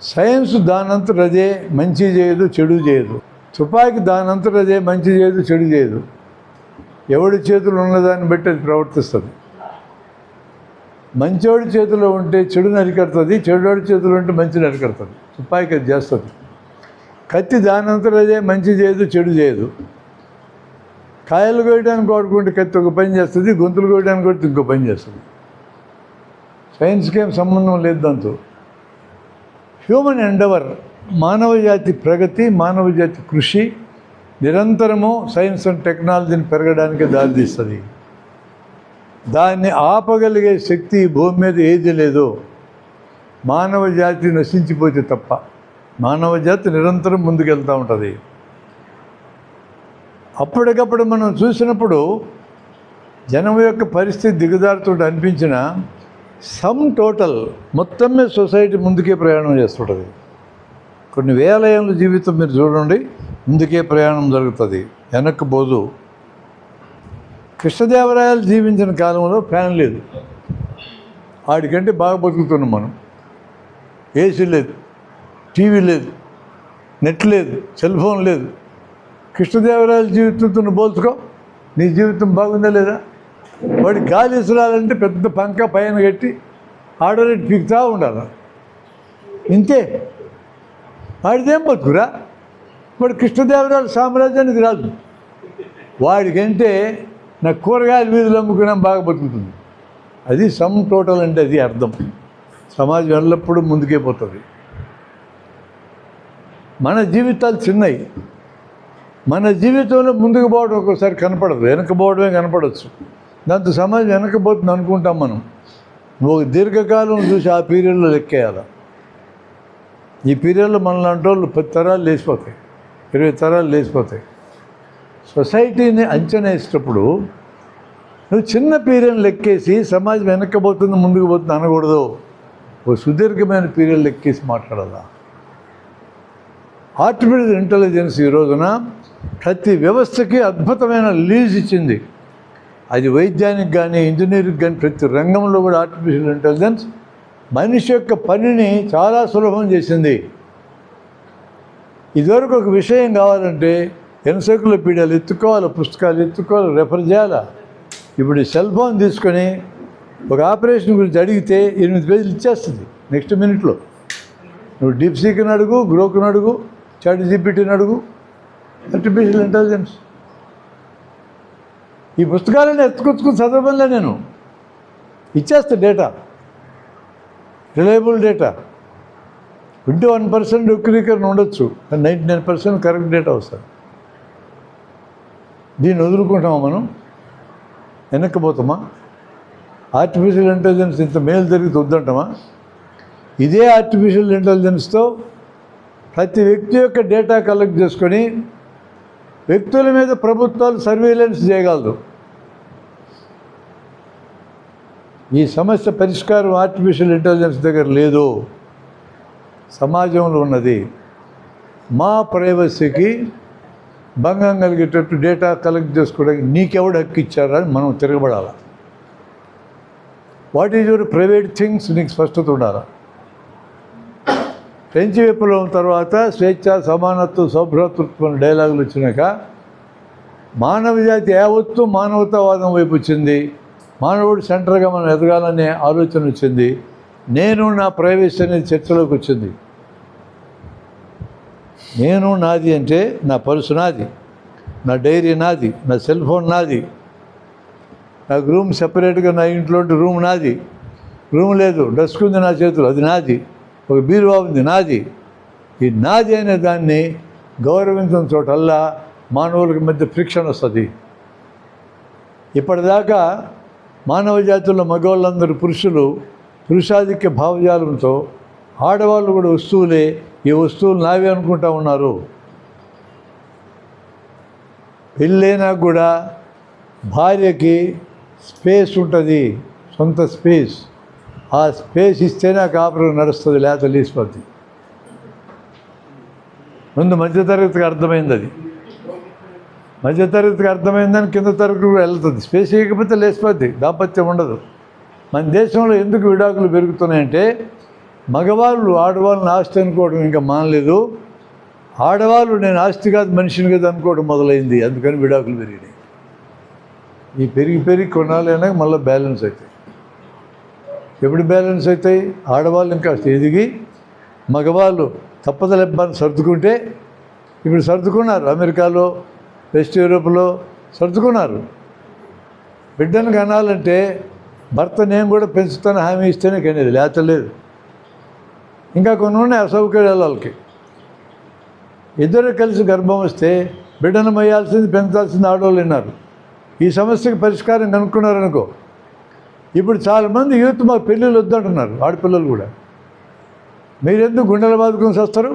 Science దానంతట అదే మంచి చేయదు, చెడు చేయదు. తుపాకీ దానంతట అదే మంచి చేయదు, చెడు చేయదు. ఎవడి చేతులు ఉన్నదాన్ని బట్టి అది ప్రవర్తిస్తుంది. మంచివాడి చేతిలో ఉంటే చెడు నరికడుతుంది, చెడువాడి చేతిలో ఉంటే మంచి నరికడుతుంది. తుపాకీ అది చేస్తుంది. కత్తి దానంతట అదే మంచి చేయదు, చెడు చేయదు. కాయలు కోయడానికి వాడుకుంటే కత్తి ఒక పని చేస్తుంది, గొంతులు కోయడానికి కూడా ఇంకో పని చేస్తుంది. సైన్స్కి ఏం సంబంధం లేదు దాంతో. హ్యూమన్ ఎండవర్, మానవ జాతి ప్రగతి, మానవ జాతి కృషి నిరంతరము సైన్స్ అండ్ టెక్నాలజీని పెరగడానికి దారితీస్తుంది. దాన్ని ఆపగలిగే శక్తి ఈ భూమి మీద ఏది లేదో మానవ జాతి నశించిపోతే తప్ప. మానవ జాతి నిరంతరం ముందుకెళ్తూ ఉంటుంది. అప్పటికప్పుడు మనం చూసినప్పుడు జనం యొక్క పరిస్థితి దిగజారుతూ అనిపించిన సమ్ టోటల్ మొత్తం మీద సొసైటీ ముందుకే ప్రయాణం చేస్తుంటుంది. కొన్ని వేల ఏళ్ళ జీవితం మీరు చూడండి, ముందుకే ప్రయాణం జరుగుతుంది, వెనక్కి పోదు. కృష్ణదేవరాయలు జీవించిన కాలంలో ఫ్యాన్ లేదు, వాడికంటే బాగా బతుకుతున్నాం మనం. ఏసీ లేదు, టీవీ లేదు, నెట్ లేదు, సెల్ ఫోన్ లేదు. కృష్ణదేవరాయల జీవితంతో నువ్వు పోల్చుకో, నీ జీవితం బాగుందా లేదా? వాడి గాలి ఇసరాలంటే పెద్ద పంక పైన కట్టి ఆడరేట్ పీకుతా ఉండాలి, ఇంతే. వాడిదేం బతుకురా? వాడు కృష్ణదేవరాయల సామ్రాజ్యానికి రాదు. వాడికంటే నా కూరగాయల వీధులు అమ్ముకున్నాం బాగా బతుకుతుంది. అది సమ్ టోటల్ అంటే అది అర్థం. సమాజం ఎల్లప్పుడూ ముందుకే పోతుంది. మన జీవితాలు చిన్నవి. మన జీవితంలో ముందుకు పోవడం ఒక్కోసారి కనపడదు, వెనకపోవడమే కనపడవచ్చు. దాంతో సమాజం వెనకపోతుంది అనుకుంటాం మనం. ఒక దీర్ఘకాలం చూసి ఆ పీరియడ్లో లెక్కేయాలి. ఈ పీరియడ్లో మనలాంటి వాళ్ళు 10 తరాలు లేచిపోతాయి, 20 తరాలు లేచిపోతాయి. సొసైటీని అంచనా వేసేటప్పుడు నువ్వు చిన్న పీరియడ్ లెక్కేసి సమాజం వెనక్కపోతుంది ముందుకు పోతుంది అనకూడదు. ఒక సుదీర్ఘమైన పీరియడ్ లెక్కేసి మాట్లాడాలా. ఆర్టిఫిషియల్ ఇంటెలిజెన్స్ ఈ రోజున ప్రతి వ్యవస్థకి అద్భుతమైన లీజ్ ఇచ్చింది. అది వైద్యానికి కానీ, ఇంజనీరింగ్ కానీ, ప్రతి రంగంలో కూడా ఆర్టిఫిషియల్ ఇంటెలిజెన్స్ మనిషి యొక్క పనిని చాలా సులభం చేసింది. ఇదివరకు ఒక విషయం కావాలంటే ఎన్సైక్లోపీడియాలు ఎత్తుకోవాలి, పుస్తకాలు ఎత్తుకోవాలి, రెఫర్ చేయాలా. ఇప్పుడు సెల్ ఫోన్ తీసుకొని ఒక ఆపరేషన్ గురించి అడిగితే 8 పేజీలు ఇచ్చేస్తుంది నెక్స్ట్ మినిట్లో. నువ్వు డీప్సీక్ని అడుగు, గ్రోక్ని అడుగు, చాట్ జీపీటీని అడుగు. Artificial intelligence. ఈ పుస్తకాలను ఎత్తుకొచ్చుకుని చదవడంలే నేను ఇచ్చేస్తా డేటా, రిలయబుల్ డేటా. 21% వక్రీకరణ ఉండొచ్చు, కానీ 99% కరెక్ట్ డేటా వస్తుంది. దీన్ని వదులుకుంటామా మనం? వెనక్కిపోతామా? ఆర్టిఫిషియల్ ఇంటెలిజెన్స్ ఇంత మేలు జరిగితే వద్దంటామా? ఇదే ఆర్టిఫిషియల్ ఇంటెలిజెన్స్తో ప్రతి వ్యక్తి యొక్క డేటా కలెక్ట్ చేసుకొని వ్యక్తుల మీద ప్రభుత్వాలు సర్వేలెన్స్ చేయగలదు. ఈ సమస్య పరిష్కారం ఆర్టిఫిషియల్ ఇంటెలిజెన్స్ దగ్గర లేదు, సమాజంలో ఉన్నది. మా ప్రైవసీకి భంగం కలిగేటట్టు డేటా కలెక్ట్ చేసుకోవడానికి నీకెవడు హక్కు ఇచ్చారా అని మనం తిరగబడాలి. What is your private things నీకు స్పష్టత ఉండాలి. ఫ్రెంచ్ విప్లవం తర్వాత స్వేచ్ఛ, సమానత్వం, సౌభ్రాతృత్వం డైలాగులు వచ్చినాక మానవ జాతి యావత్తు మానవతావాదం వైపు వచ్చింది. మానవుడు సెంటర్గా మనం ఎదగాలనే ఆలోచన వచ్చింది. నేను నా ప్రైవసీ అనేది చర్చలోకి వచ్చింది. నేను నాది అంటే నా పర్సు నాది, నా డైరీ నాది, నా సెల్ ఫోన్ నాది, నాకు రూమ్ సెపరేట్గా నా ఇంట్లో రూమ్ నాది. రూమ్ లేదు, డస్క్ ఉంది నా చేతులు, అది నాది. ఒక బీరువా ఉంది, నాది. ఈ నాది అనే దాన్ని గౌరవించిన చోటల్లా మానవులకి మధ్య ఫ్రిక్షన్ వస్తుంది. ఇప్పటిదాకా మానవ జాతుల్లో మగవాళ్ళందరూ పురుషాధిక్య భావజాలంతో ఆడవాళ్ళు కూడా వస్తువులే, ఈ వస్తువులు నావే అనుకుంటా ఉన్నారు. పెళ్ళైనా కూడా భార్యకి స్పేస్ ఉంటుంది, సొంత స్పేస్. ఆ స్పేస్ ఇస్తేనే ఆ కాపురం నడుస్తుంది, లేకపోతే లేచిపోద్ది. ముందు మధ్యతరగతికి అర్థమైంది అది. మధ్యతరగతికి అర్థమైందని కింద తరగతి కూడా వెళ్తుంది. స్పేస్ ఇవ్వకపోతే లేచిపోద్ది, దాంపత్యం ఉండదు. మన దేశంలో ఎందుకు విడాకులు పెరుగుతున్నాయంటే మగవాళ్ళు ఆడవాళ్ళని ఆస్తి అనుకోవడం ఇంకా మానలేదు. ఆడవాళ్ళు నేను ఆస్తి కాదు మనిషిని కదా అనుకోవడం మొదలైంది. అందుకని విడాకులు పెరిగినాయి. ఈ పెరిగి కొనాలైనా మళ్ళీ బ్యాలెన్స్ అవుతాయి. ఎప్పుడు బ్యాలెన్స్ అవుతాయి? ఆడవాళ్ళు ఇంకా ఎదిగి మగవాళ్ళు తప్పదలెబ్బాన్ని సర్దుకుంటే, ఇప్పుడు సర్దుకున్నారు. అమెరికాలో, వెస్ట్ యూరోప్లో సర్దుకున్నారు. బిడ్డను కనాలంటే భర్త నేను కూడా పెంచుతాను హామీ ఇస్తేనే కనేది, లేతలేదు. ఇంకా కొన్ని ఉన్నాయి అసౌకర్యాలు వాళ్ళకి. ఇద్దరు కలిసి గర్భం వస్తే బిడ్డను మొయ్యాల్సింది పెంచాల్సింది ఆడవాళ్ళు విన్నారు. ఈ సమస్యకి పరిష్కారం కనుక్కున్నారనుకో. ఇప్పుడు చాలామంది యూత్ మాకు పెళ్ళిళ్ళు వద్దంటున్నారు, ఆడపిల్లలు కూడా. మీరెందుకు గుండెలు బాదుకొని వస్తారు?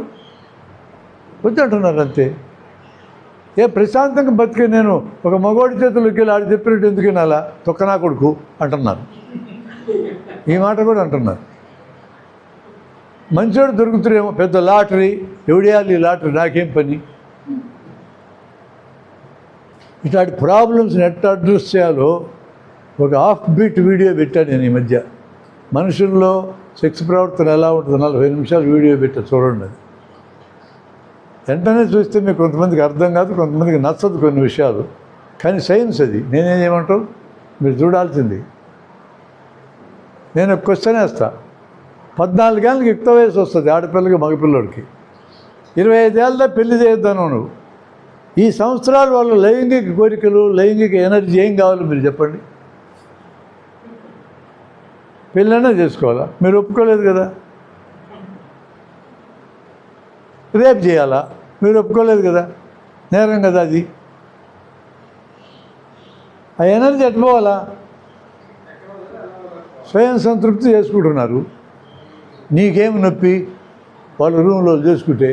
వద్దంటున్నారు అంతే. ప్రశాంతంగా బతికే నేను ఒక మగవాడి చేతుల్లోకి వెళ్ళి ఆడి చెప్పినట్టు ఎందుకు వినాలా, తొక్కనా కొడుకు అంటున్నారు. ఈ మాట కూడా అంటున్నారు. మంచోడు దొరుకుతారేమో, పెద్ద లాటరీ, ఎవడేయాలి ఈ లాటరీ, నాకేం పని. ఇట్లాంటి ప్రాబ్లమ్స్ని ఎట్లా అడ్రస్ చేయాలో ఒక హాఫ్ బీట్ వీడియో పెట్టాను నేను ఈ మధ్య. మనుషుల్లో సెక్స్ ప్రవర్తన ఎలా ఉంటుందో 40 నిమిషాలు వీడియో పెట్టా, చూడండి. అది వెంటనే చూస్తే మీకు కొంతమందికి అర్థం కాదు, కొంతమందికి నచ్చదు కొన్ని విషయాలు. కానీ సైన్స్ అది. నేనేం చేయమంటావు, మీరు చూడాల్సింది. నేను ఒక క్వశ్చన్ వేస్తా. 14 ఏళ్ళకి యుక్త వయసు వస్తుంది ఆడపిల్లకి మగపిల్లడికి. 25 ఏళ్ళ పెళ్లి చేయొద్దాను నువ్వు. ఈ సంవత్సరాలు వాళ్ళు లైంగిక కోరికలు, లైంగిక ఎనర్జీ ఏం కావాలో మీరు చెప్పండి. పెళ్ళైనా చేసుకోవాలా? మీరు ఒప్పుకోలేదు కదా. రేపు చేయాలా? మీరు ఒప్పుకోలేదు కదా. నేరం కదా అది. ఆ ఎనర్జీ ఎట్టుకోవాలా? స్వయం సంతృప్తి చేసుకుంటున్నారు. నీకేమి నొప్పి వాళ్ళ రూమ్లో చేసుకుంటే?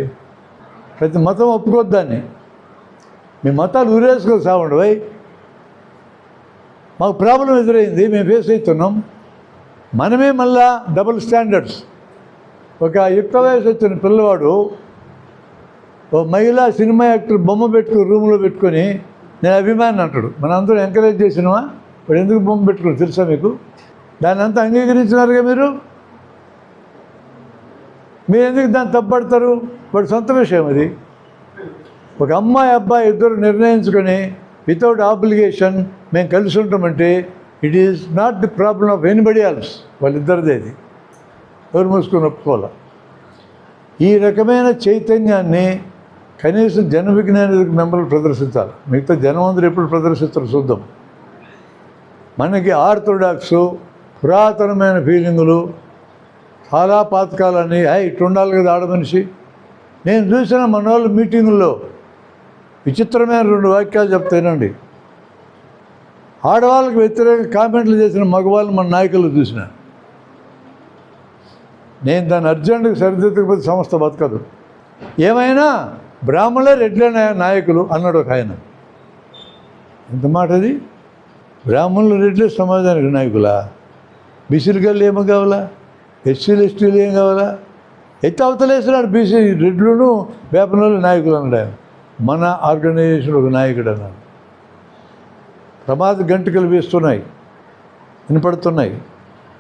ప్రతి మతం ఒప్పుకోద్దాన్ని. మీ మతాలు ఊరేసుకో సావండి వై. మాకు ప్రాబ్లం ఎదురైంది, మేము ఫేస్ అవుతున్నాం. మనమే మళ్ళా డబుల్ స్టాండర్డ్స్. ఒక యుక్త వయసు వచ్చిన పిల్లవాడు ఓ మహిళా సినిమా యాక్టర్ బొమ్మ పెట్టుకుని రూమ్లో పెట్టుకొని నేను అభిమాని అంటాడు. మన అందరూ ఎంకరేజ్ చేసినవా? వాడు ఎందుకు బొమ్మ పెట్టుకుని తెలుసా మీకు? దాన్ని అంతా అంగీకరించినారుగా మీరు. మీరు ఎందుకు దాన్ని తప్పడతారు? వాడు సొంత విషయం అది. ఒక అమ్మాయి అబ్బాయి ఇద్దరు నిర్ణయించుకొని వితౌట్ ఆబ్లిగేషన్ మేము కలిసి ఉంటామంటే it is not the problem of anybody else. వాళ్ళిద్దరిదే అది. ఎవరు మూసుకొని ఒప్పుకోవాలి. ఈ రకమైన చైతన్యాన్ని కనీసం జన విజ్ఞాన మెంబర్లు ప్రదర్శించాలి. మిగతా జనం అందరూ ఎప్పుడు ప్రదర్శిస్తారు చూద్దాం. మనకి ఆర్థోడాక్సు పురాతనమైన ఫీలింగులు, చాలా పాతకాలని ఇటు ఉండాలి కదా ఆడమనిషి. నేను చూసిన మన వాళ్ళు మీటింగుల్లో విచిత్రమైన 2 వాక్యాలు చెప్తానండి. ఆడవాళ్ళకి వ్యతిరేక కామెంట్లు చేసిన మగవాళ్ళు మన నాయకులు చూసిన. నేను దాన్ని అర్జెంటుగా సరిదిద్దకపోతే సంస్థ బతకదు. ఏమైనా బ్రాహ్మణులే రెడ్లే నాయకులు అన్నాడు ఒక ఆయన. ఎంత మాట అది? బ్రాహ్మణులు రెడ్లే సమాజానికి నాయకులా? బీసీలు గల్లు ఏమో కావాలా? ఎస్సీలు ఎస్టీలు ఏం కావాలా? ఎత్తి అవతలేసినాడు బీసీ రెడ్లును వేపనోళ్ళు నాయకులు అన్నాడు ఆయన. మన ఆర్గనైజేషన్ ఒక నాయకుడు అన్నాడు. ప్రమాద గంటికలు వేస్తున్నాయి, వినపడుతున్నాయి.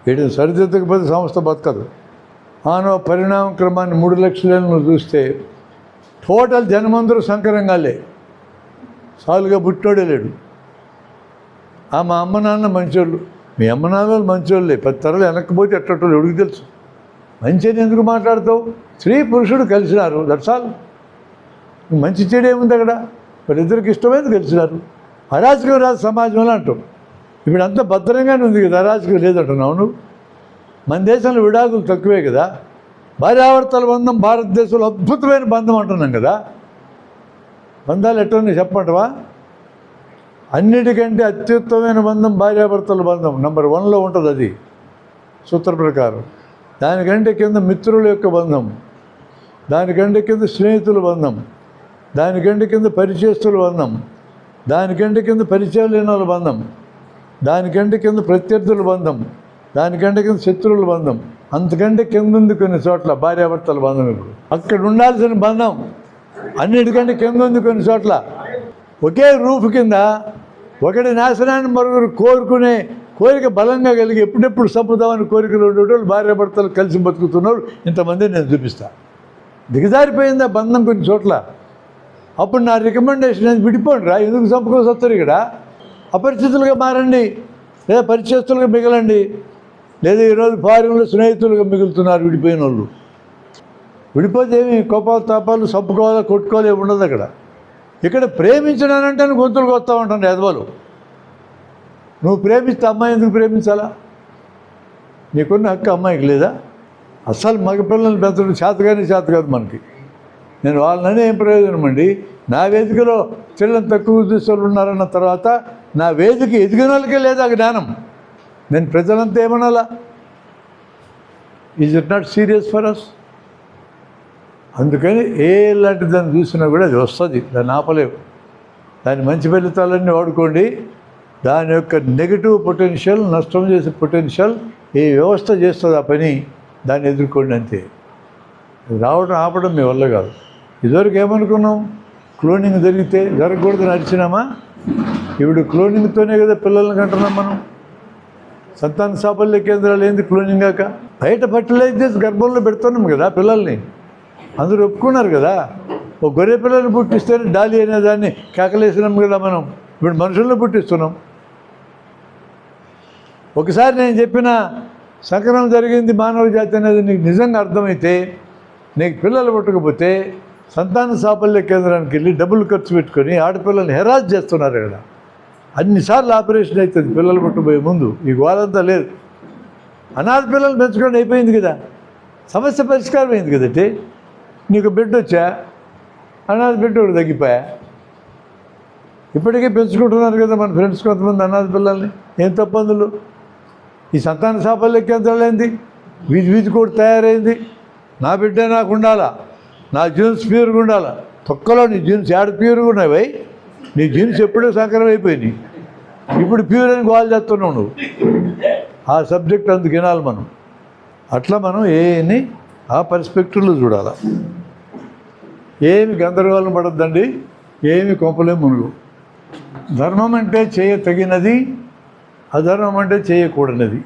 వీటిని సరిదిద్దకపోతే సంస్థ బతకదు. మానవ పరిణామ క్రమాన్ని 3 లక్షల నువ్వు చూస్తే టోటల్ జనమందరూ సంకరంగాలే. సాలుగా పుట్టినోడే లేడు. మా అమ్మ నాన్న మంచోళ్ళు. మీ అమ్మ నాన్నలు మంచోళ్ళే. 10 తరాలు వెనక్కిపోతే ఎట్టోళ్ళు ఎవరికి తెలుసు? మంచి అని ఎందుకు మాట్లాడతావు? స్త్రీ పురుషుడు కలిసినారు, దట్స్ ఆల్. మంచి చెడు ఏముంది అక్కడ? వాళ్ళిద్దరికి ఇష్టమైంది కలిసినారు. అరాచకం రాదు సమాజంలో అంటాం. ఇప్పుడు అంతా భద్రంగానే ఉంది కదా, అరాచకం లేదంటున్నావు నువ్వు. మన దేశంలో విడాకులు తక్కువే కదా. భార్యాభర్తల బంధం భారతదేశంలో అద్భుతమైన బంధం అంటున్నాం కదా. బంధాలు ఎట్టున్నాయి చెప్పంటవా? అన్నిటికంటే అత్యుత్తమైన బంధం భార్యాభర్తల బంధం. నెంబర్ 1లో ఉంటుంది అది సూత్ర ప్రకారం. దానికంటే కింద మిత్రుల యొక్క బంధం, దానికంటే కింద స్నేహితుల బంధం, దానికంటే కింద పరిచయస్తుల బంధం, దానికంటే కింద పరిచయం లేని వాళ్ళ బంధం, దానికంటే కింద ప్రత్యర్థుల బంధం, దానికంటే కింద శత్రువుల బంధం, అంతకంటే కింద ఉంది కొన్ని చోట్ల భార్యాభర్తల బంధం. ఇప్పుడు అక్కడ ఉండాల్సిన బంధం అన్నిటికంటే కింద ఉంది కొన్ని చోట్ల. ఒకే రూఫ్ కింద ఒకటి నాశనాన్ని మరొకరు కోరుకునే కోరిక బలంగా కలిగి ఎప్పుడెప్పుడు చంపుదామని కోరికలు ఉండేవాళ్ళు భార్యాభర్తలు కలిసి బతుకుతున్నారు ఇంతమంది నేను చూపిస్తా. దిగజారిపోయింది ఆ బంధం కొన్ని చోట్ల. అప్పుడు నా రికమెండేషన్ అనేది విడిపోండి రా, ఎందుకు చంపుకోసి వస్తారు ఇక్కడ? అపరిచితులుగా మారండి, లేదా పరిచయస్తులుగా మిగలండి, లేదా ఈరోజు ఫారిన్లో స్నేహితులుగా మిగులుతున్నారు విడిపోయిన వాళ్ళు. విడిపోతే ఏమి కోపాలు తాపాలు చంపుకోవాలా కొట్టుకోవాలి ఉండదు అక్కడ. ఇక్కడ ప్రేమించడానంటే గొంతులకు వస్తూ ఉంటాను ఎదవలు. నువ్వు ప్రేమిస్తే అమ్మాయి ఎందుకు ప్రేమించాలా? నీకున్న హక్కు అమ్మాయికి లేదా? అస్సలు మగపిల్లల్ని పెంచడం చేత కాదు మనకి. నేను వాళ్ళని ఏం ప్రయోజనం అండి? నా వేదికలో పిల్లలు తక్కువ చూసేవాళ్ళు ఉన్నారన్న తర్వాత నా వేదిక ఎదిగిన వాళ్ళకే లేదా జ్ఞానం. నేను ప్రజలంతా ఏమనాలా? Is it not serious for us? అందుకని లాంటి దాన్ని చూసినా కూడా అది వస్తుంది, దాన్ని ఆపలేవు. దాని మంచి ఫలితాలన్నీ వాడుకోండి. దాని యొక్క నెగిటివ్ పొటెన్షియల్, నష్టం చేసే పొటెన్షియల్ ఏ వ్యవస్థ చేస్తుంది ఆ పని, దాన్ని ఎదుర్కోండి అంతే. రావడం ఆపడం మీ వల్ల కాదు. ఇదివరకు ఏమనుకున్నాం? క్లోనింగ్ జరగకూడదని అరిచినామా? ఇప్పుడు క్లోనింగ్తోనే కదా పిల్లల్ని కంటున్నాం మనం. సంతాన సాఫల్య కేంద్రాలు ఏంది క్లోనింగ్ కాక? బయట ఫర్టిలైజ్ గర్భంలో పెడుతున్నాం కదా పిల్లల్ని, అందరూ ఒప్పుకున్నారు కదా. ఒక గొర్రె పిల్లల్ని పుట్టిస్తే డాలి అనే దాన్ని కేకలేసినాం కదా మనం. ఇప్పుడు మనుషుల్లో పుట్టిస్తున్నాం. ఒకసారి నేను చెప్పిన సంక్రమణ జరిగింది మానవ జాతి అనేది నీకు నిజంగా అర్థమైతే, నీకు పిల్లలు పుట్టకపోతే సంతాన సాఫల్య కేంద్రానికి వెళ్ళి డబ్బులు ఖర్చు పెట్టుకొని ఆడపిల్లల్ని హెరాస్ చేస్తున్నారు ఇక్కడ. అన్నిసార్లు ఆపరేషన్ అవుతుంది పిల్లలు పుట్టబోయే ముందు. ఈ గోలంతా లేదు. అనాథ పిల్లలు పెంచుకోండి, అయిపోయింది కదా, సమస్య పరిష్కారం అయింది కదంటే. నీకు బిడ్డ వచ్చా, అనాథ బిడ్డ ఒకటి తగ్గిపోయా. ఇప్పటికీ పెంచుకుంటున్నారు కదా మన ఫ్రెండ్స్ కొంతమంది అనాథ పిల్లల్ని. ఏం తప్పందులు? ఈ సంతాన సాఫల్య కేంద్రాలు ఏంది? వీధి కూడా తయారైంది. నా బిడ్డ నాకు ఉండాలా, నా జీన్స్ ప్యూర్గా ఉండాలా. తొక్కలో నీ జీన్స్ యాడ ప్యూర్గా ఉన్నాయి. నీ జీన్స్ ఎప్పుడో సంకరం అయిపోయినాయి, ఇప్పుడు ప్యూర్ అని గోల్ చేస్తున్నావు నువ్వు. ఆ సబ్జెక్ట్ అందుకు వినాలి మనం. అట్లా మనం ఏని ఆ పర్స్పెక్టివ్లో చూడాలి. ఏమి గందరగోళం పడద్దండి, ఏమి కొంపలే మునుగు. ధర్మం అంటే చేయతగినది, అధర్మం అంటే చేయకూడనిది.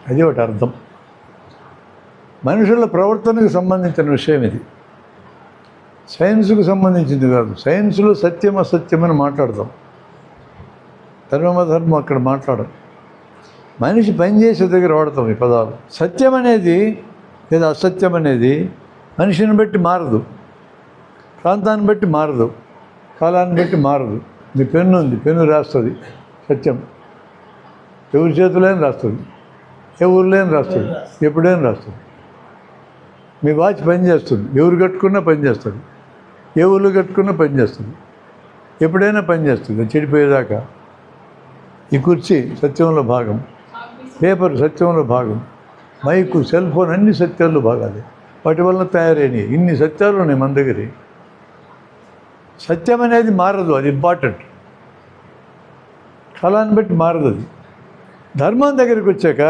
అది ఒకటి అర్థం. మనుషుల ప్రవర్తనకు సంబంధించిన విషయం ఇది, సైన్స్కు సంబంధించింది కాదు. సైన్స్లో సత్యం అసత్యం అని మాట్లాడతాం, ధర్మం అక్కడ మాట్లాడడం. మనిషి పనిచేసే దగ్గర వాడతాం ఈ పదాలు. సత్యం అనేది లేదా అసత్యం అనేది మనిషిని బట్టి మారదు, ప్రాంతాన్ని బట్టి మారదు, కాలాన్ని బట్టి మారదు. నీ పెన్ను ఉంది, పెన్ను రాస్తుంది సత్యం. ఎవరి చేతులైనా రాస్తుంది, ఏ ఊర్లోనే రాస్తుంది, ఎప్పుడైనా రాస్తుంది. మీ వాచ్ పనిచేస్తుంది, ఎవరు కట్టుకున్నా పనిచేస్తుంది, ఏ ఊళ్ళు కట్టుకున్నా పనిచేస్తుంది, ఎప్పుడైనా పనిచేస్తుంది చెడిపోయేదాకా. ఈ కుర్చీ సత్యంలో భాగం, పేపర్ సత్యంలో భాగం, మైకు, సెల్ ఫోన్ అన్ని సత్యాల్లో భాగాలే. వాటి వల్ల తయారైనవి ఇన్ని సత్యాలు ఉన్నాయి మన దగ్గర. సత్యం అనేది మారదు, అది ఇంపార్టెంట్. కాలాన్ని బట్టి మారదు అది. ధర్మం దగ్గరికి వచ్చాక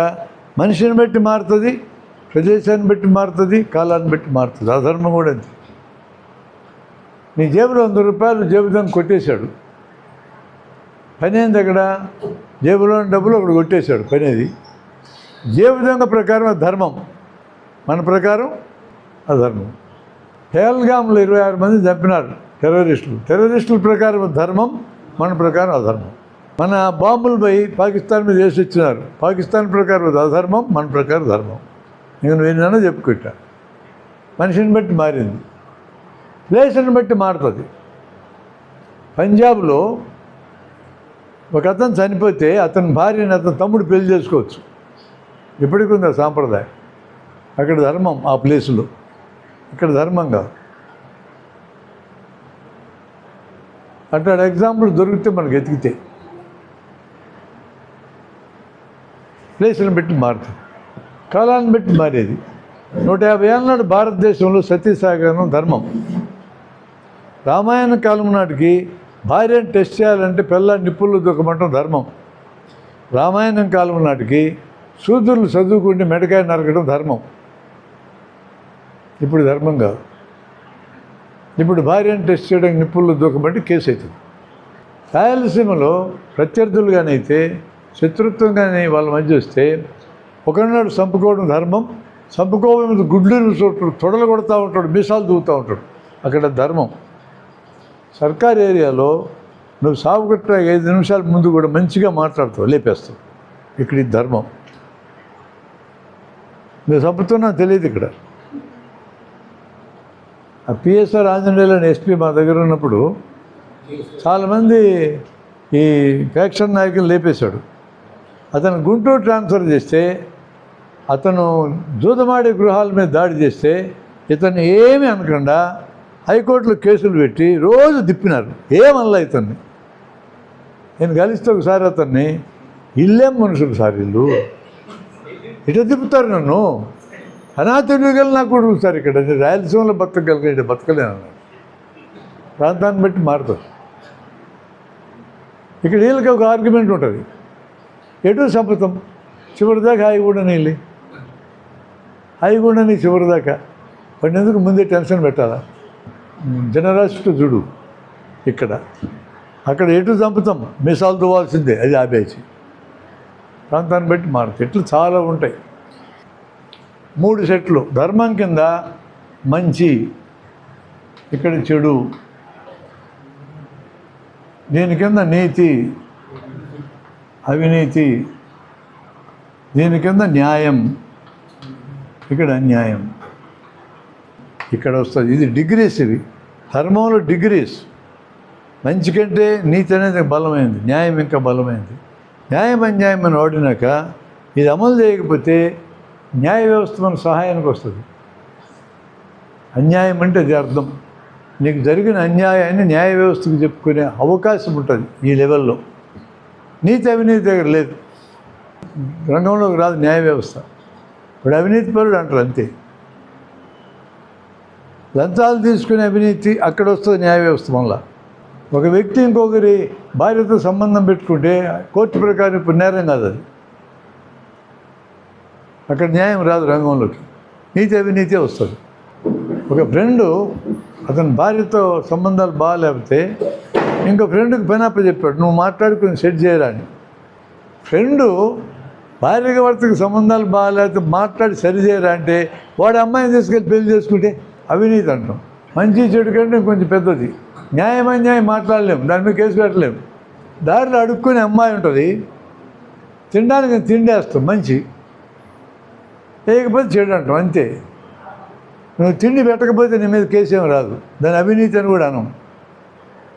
మనిషిని బట్టి మారుతుంది, ప్రదేశాన్ని బట్టి మారుతుంది, కాలాన్ని బట్టి మారుతుంది. ఆ ధర్మం కూడా అంతే. నీ జేబులో 100 రూపాయలు జేబు దొంగ కొట్టేశాడు, పని ఏంది అక్కడ? జేబులో డబ్బులు ఒకడు కొట్టేశాడు, పనేది. జేబు దొంగ ప్రకారం ధర్మం, మన ప్రకారం అధర్మం. పేల్గాంలో 26 మంది చంపినారు టెర్రరిస్టుల ప్రకారం ధర్మం, మన ప్రకారం అధర్మం. మన బాంబులపై పాకిస్తాన్ మీద వేసి ఇచ్చినారు, పాకిస్తాన్ ప్రకారం అధర్మం, మన ప్రకారం ధర్మం. నేను ఏదైనా చెప్పుకుంటా. మనిషిని బట్టి మారింది, ప్లేస్ని బట్టి మారుతుంది. పంజాబ్లో ఒక అతను చనిపోతే అతని భార్యని అతని తమ్ముడు పెళ్లి చేసుకోవచ్చు, ఇప్పటికీ ఉంది ఆ సాంప్రదాయం. అక్కడ ధర్మం ఆ ప్లేసులో, ఇక్కడ ధర్మం కాదు. అట్లాంటి ఎగ్జాంపుల్ దొరికితే మనకు ఎతికితే ప్లేసులను బట్టి మారుతుంది, కాలాన్ని బట్టి మారేది. 150 ఏళ్ళ నాడు భారతదేశంలో సతీసాగరం ధర్మం. రామాయణ కాలం నాటికి భార్యను టెస్ట్ చేయాలంటే పిల్లల నిప్పులు దొక్కమంటాం ధర్మం. రామాయణం కాలం నాటికి శూద్రులు చదువుకుంటే మెడకాయ నరకడం ధర్మం. ఇప్పుడు ధర్మం కాదు. ఇప్పుడు భార్యను టెస్ట్ చేయడానికి నిప్పులు దూకబట్టి కేసు అవుతుంది. రాయలసీమలో ప్రత్యర్థులుగానైతే శత్రుత్వంగానే వాళ్ళ మధ్య వస్తే ఒకనాడు చంపుకోవడం ధర్మం, చంపుకోవడం గుడ్లు తొడలు కొడుతూ ఉంటాడు, మీసాలు దూకుతూ ఉంటాడు, అక్కడ ధర్మం. సర్కార్ ఏరియాలో నువ్వు సాగు కట్ట 5 నిమిషాల ముందు కూడా మంచిగా మాట్లాడుతావు, లేపేస్తావు. ఇక్కడ ఇది ధర్మం. నువ్వు చంపుతున్నా తెలియదు. ఇక్కడ ఆ పిఎస్ఆర్ ఆంజనేయులు ఎస్పీ మా దగ్గర ఉన్నప్పుడు చాలామంది ఈ ఫ్యాక్షన్ నాయకులు లేపేశాడు. అతను గుంటూరు ట్రాన్స్ఫర్ చేస్తే, అతను జూదమాడి గృహాల మీద దాడి చేస్తే ఇతను ఏమీ అనకుండా హైకోర్టులో కేసులు పెట్టి రోజు తిప్పినారు. ఏమల్లా ఇతన్ని నేను కలిస్తే ఒకసారి అతన్ని, ఇల్లేం మనుషులు సార్ ఇల్లు, ఇట్లా తిప్పుతారు నన్ను, అనాథుడిగలు నాకు కొడుకు సార్, ఇక్కడ రాయలసీమలో బతకగలిగే బతకలేను అన్నాడు. ప్రాంతాన్ని బట్టి మారుతుంది. ఇక్కడ వీళ్ళకి ఒక ఆర్గ్యుమెంట్ ఉంటుంది, ఎటు సంపతం చివరిదాకా హాయిగూడని హాయిగూడని చివరిదాకా వాడిని ఎందుకు ముందే టెన్షన్ పెట్టాలా? జనరాశితో చూడు. ఇక్కడ అక్కడ ఎటు చంపుతాం, మీసాలు దువ్వాల్సిందే, అది ఆపేసి. ప్రాంతాన్ని బట్టి మారుతాయి. ఇట్లు చాలా ఉంటాయి. 3 సెట్లు. ధర్మం కింద మంచి, ఇక్కడ చెడు, దీని కింద నీతి అవినీతి, దీని కింద న్యాయం, ఇక్కడ అన్యాయం, ఇక్కడ వస్తుంది. ఇది డిగ్రీస్. ఇవి ధర్మంలో డిగ్రీస్. మంచి కంటే నీతి అనేది బలమైంది, న్యాయం ఇంకా బలమైంది. న్యాయం అన్యాయం అని వాడినాక ఇది అమలు చేయకపోతే న్యాయ వ్యవస్థ మన సహాయానికి వస్తుంది. అన్యాయం అంటే అది అర్థం. నీకు జరిగిన అన్యాయాన్ని న్యాయ వ్యవస్థకు చెప్పుకునే అవకాశం ఉంటుంది ఈ లెవెల్లో. నీతి అవినీతి దగ్గర లేదు, రంగంలోకి రాదు న్యాయ వ్యవస్థ. ఇప్పుడు అవినీతి పరుడు అంటారు అంతే. లంచాలు తీసుకునే అవినీతి అక్కడ వస్తుంది న్యాయ వ్యవస్థ వల్ల. ఒక వ్యక్తి ఇంకొకరి భార్యతో సంబంధం పెట్టుకుంటే కోర్టు ప్రకారం ఇప్పుడు నేరం కాదు అది. అక్కడ న్యాయం రాదు రంగంలోకి, నీతి అవినీతి వస్తుంది. ఒక ఫ్రెండు అతని భార్యతో సంబంధాలు బాగాలేకపోతే ఇంకో ఫ్రెండ్కి పని చెప్పాడు, నువ్వు మాట్లాడుకుని సెట్ చేయరా అని. ఫ్రెండు భార్యకి భర్తకి సంబంధాలు బాగాలేకపోతే మాట్లాడి సరి చేయరా అంటే వాడు అమ్మాయిని తీసుకెళ్ళి పెళ్లి చేసుకుంటే అవినీతి అంటాం. మంచి చెడు కంటే కొంచెం పెద్దది. న్యాయం అన్యాయం మాట్లాడలేము, దాని మీద కేసు పెట్టలేము. దారిలో అడుక్కునే అమ్మాయి ఉంటుంది, తినడానికి తిండేస్తాం, మంచి లేకపోతే చెడు అంటాం అంతే. నువ్వు తిండి పెట్టకపోతే నీ మీద కేసు ఏం రాదు, దాని అవినీతి అని కూడా అనం.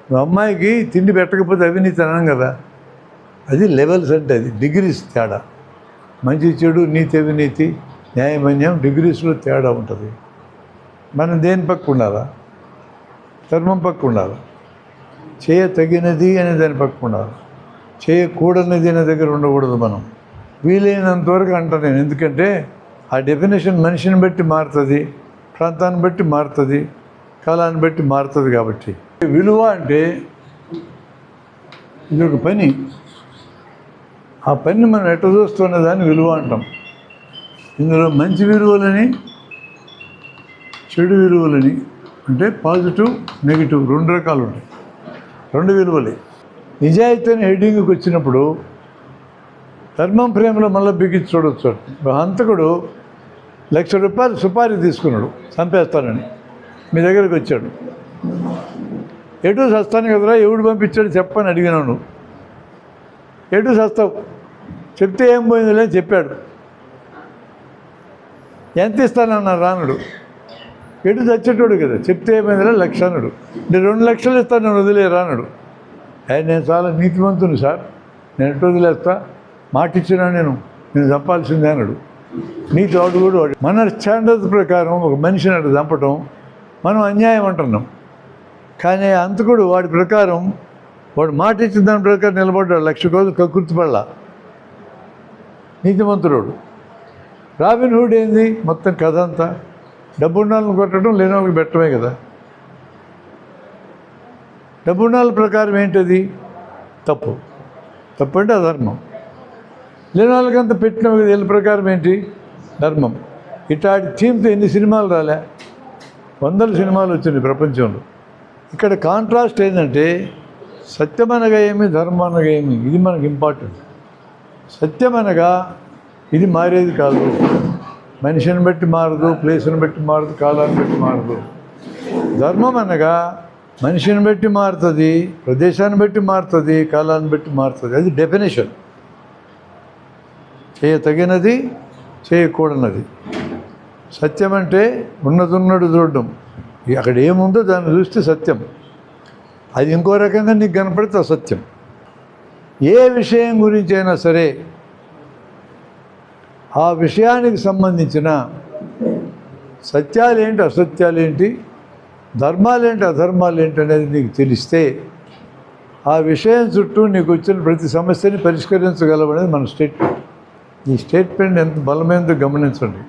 నువ్వు అమ్మాయికి తిండి పెట్టకపోతే అవినీతి అనం కదా. అది లెవెల్స్ అంటే అది డిగ్రీస్ తేడా. మంచి చెడు, నీతి అవినీతి, న్యాయం అన్యాయం డిగ్రీస్లో తేడా ఉంటుంది. మనం దేని పక్క ఉండాలా? ధర్మం పక్క ఉండాలి. చేయతగినది అనే దాని పక్క ఉండాలి. చేయకూడనిది అనే దగ్గర ఉండకూడదు. మనం వీలైనంతవరకు అంటాను నేను, ఎందుకంటే ఆ డెఫినేషన్ మనిషిని బట్టి మారుతుంది, ప్రాంతాన్ని బట్టి మారుతుంది, కాలాన్ని బట్టి మారుతుంది. కాబట్టి విలువ అంటే ఇది ఒక పని. ఆ పనిని మనం ఎట్ట చూస్తున్న దాన్ని విలువ అంటాం. ఇందులో మంచి విలువలని చెడు విలువలని, అంటే పాజిటివ్ నెగిటివ్ 2 రకాలు ఉంటాయి. 2 విలువలే. నిజాయితీ అనే హెడ్డింగ్కి వచ్చినప్పుడు ధర్మం ప్రేమలో మళ్ళీ బిగించి చూడొచ్చు. హంతకుడు ₹1,00,000 సుపారీ తీసుకున్నాడు చంపేస్తానని, మీ దగ్గరికి వచ్చాడు. ఎటు సస్తాను కదరా, ఎవడు పంపించాడు చెప్పని అడిగినాను. ఎటు సస్తావు, చెప్తే ఏం పోయిందిలే అని చెప్పాడు. ఎంత ఇస్తానన్నారు రానుడు. ఎటు చచ్చేటోడు కదా, చెప్తే ఏమైందిలే 1,00,000 అన్నాడు. నేను 2,00,000 ఇస్తాను, నేను వదిలే రానుడు. నేను చాలా నీతివంతుని సార్, నేను ఎటు వదిలేస్తా, మాట ఇచ్చినా నేను చంపాల్సిందే అన్నాడు. నీతి వాడు కూడా వాడు. మన స్టాండర్డ్స్ ప్రకారం ఒక మనిషిని అటు చంపటం మనం అన్యాయం అంటున్నాం. కానీ అంతకుడు వాడి ప్రకారం, వాడు మాట ఇచ్చిన దాని ప్రకారం నిలబడ్డాడు. 1,00,000 రోజులు కకృతిపడలా, నీతిమంతుడు. రాబిన్ హుడ్ ఏంది మొత్తం కథ అంతా? డబ్బున్న వాళ్ళని కొట్టడం, లేని వాళ్ళకి పెట్టడమే కదా. డబ్బున్న వాళ్ళ ప్రకారం ఏంటది? తప్పు. తప్పు అంటే అధర్మం. లేని వాళ్ళకంతా పెట్టిన వీళ్ళ ప్రకారం ఏంటి? ధర్మం. ఇట్లాంటి థీమ్తో ఎన్ని సినిమాలు రాలే, 100 సినిమాలు వచ్చినాయి ప్రపంచంలో. ఇక్కడ కాంట్రాస్ట్ ఏంటంటే సత్యం అనగా ఏమి, ధర్మం అనగా ఏమి, ఇది మనకి ఇంపార్టెంట్. సత్యం అనగా ఇది మారేది కాదు. మనిషిని బట్టి మారదు, ప్లేస్ని బట్టి మారదు, కాలాన్ని బట్టి మారదు. ధర్మం అనగా మనిషిని బట్టి మారుతుంది, ప్రదేశాన్ని బట్టి మారుతుంది, కాలాన్ని బట్టి మారుతుంది. అది డెఫినేషన్. చేయతగినది, చేయకూడనది. సత్యం అంటే ఉన్నదున్నడు చూడడం. అక్కడ ఏముందో దాన్ని చూస్తే సత్యం. అది ఇంకో రకంగా నీకు కనపడితే అసత్యం. ఏ విషయం గురించి అయినా సరే ఆ విషయానికి సంబంధించిన సత్యాలేంటి, అసత్యాలేంటి, ధర్మాలేంటి, అధర్మాలేంటి అనేది నీకు తెలిస్తే ఆ విషయం చుట్టూ నీకు వచ్చిన ప్రతి సమస్యని పరిష్కరించగలవనేది మన స్టేట్మెంట్. ఈ స్టేట్మెంట్ ఎంత బలమైనదో గమనించండి.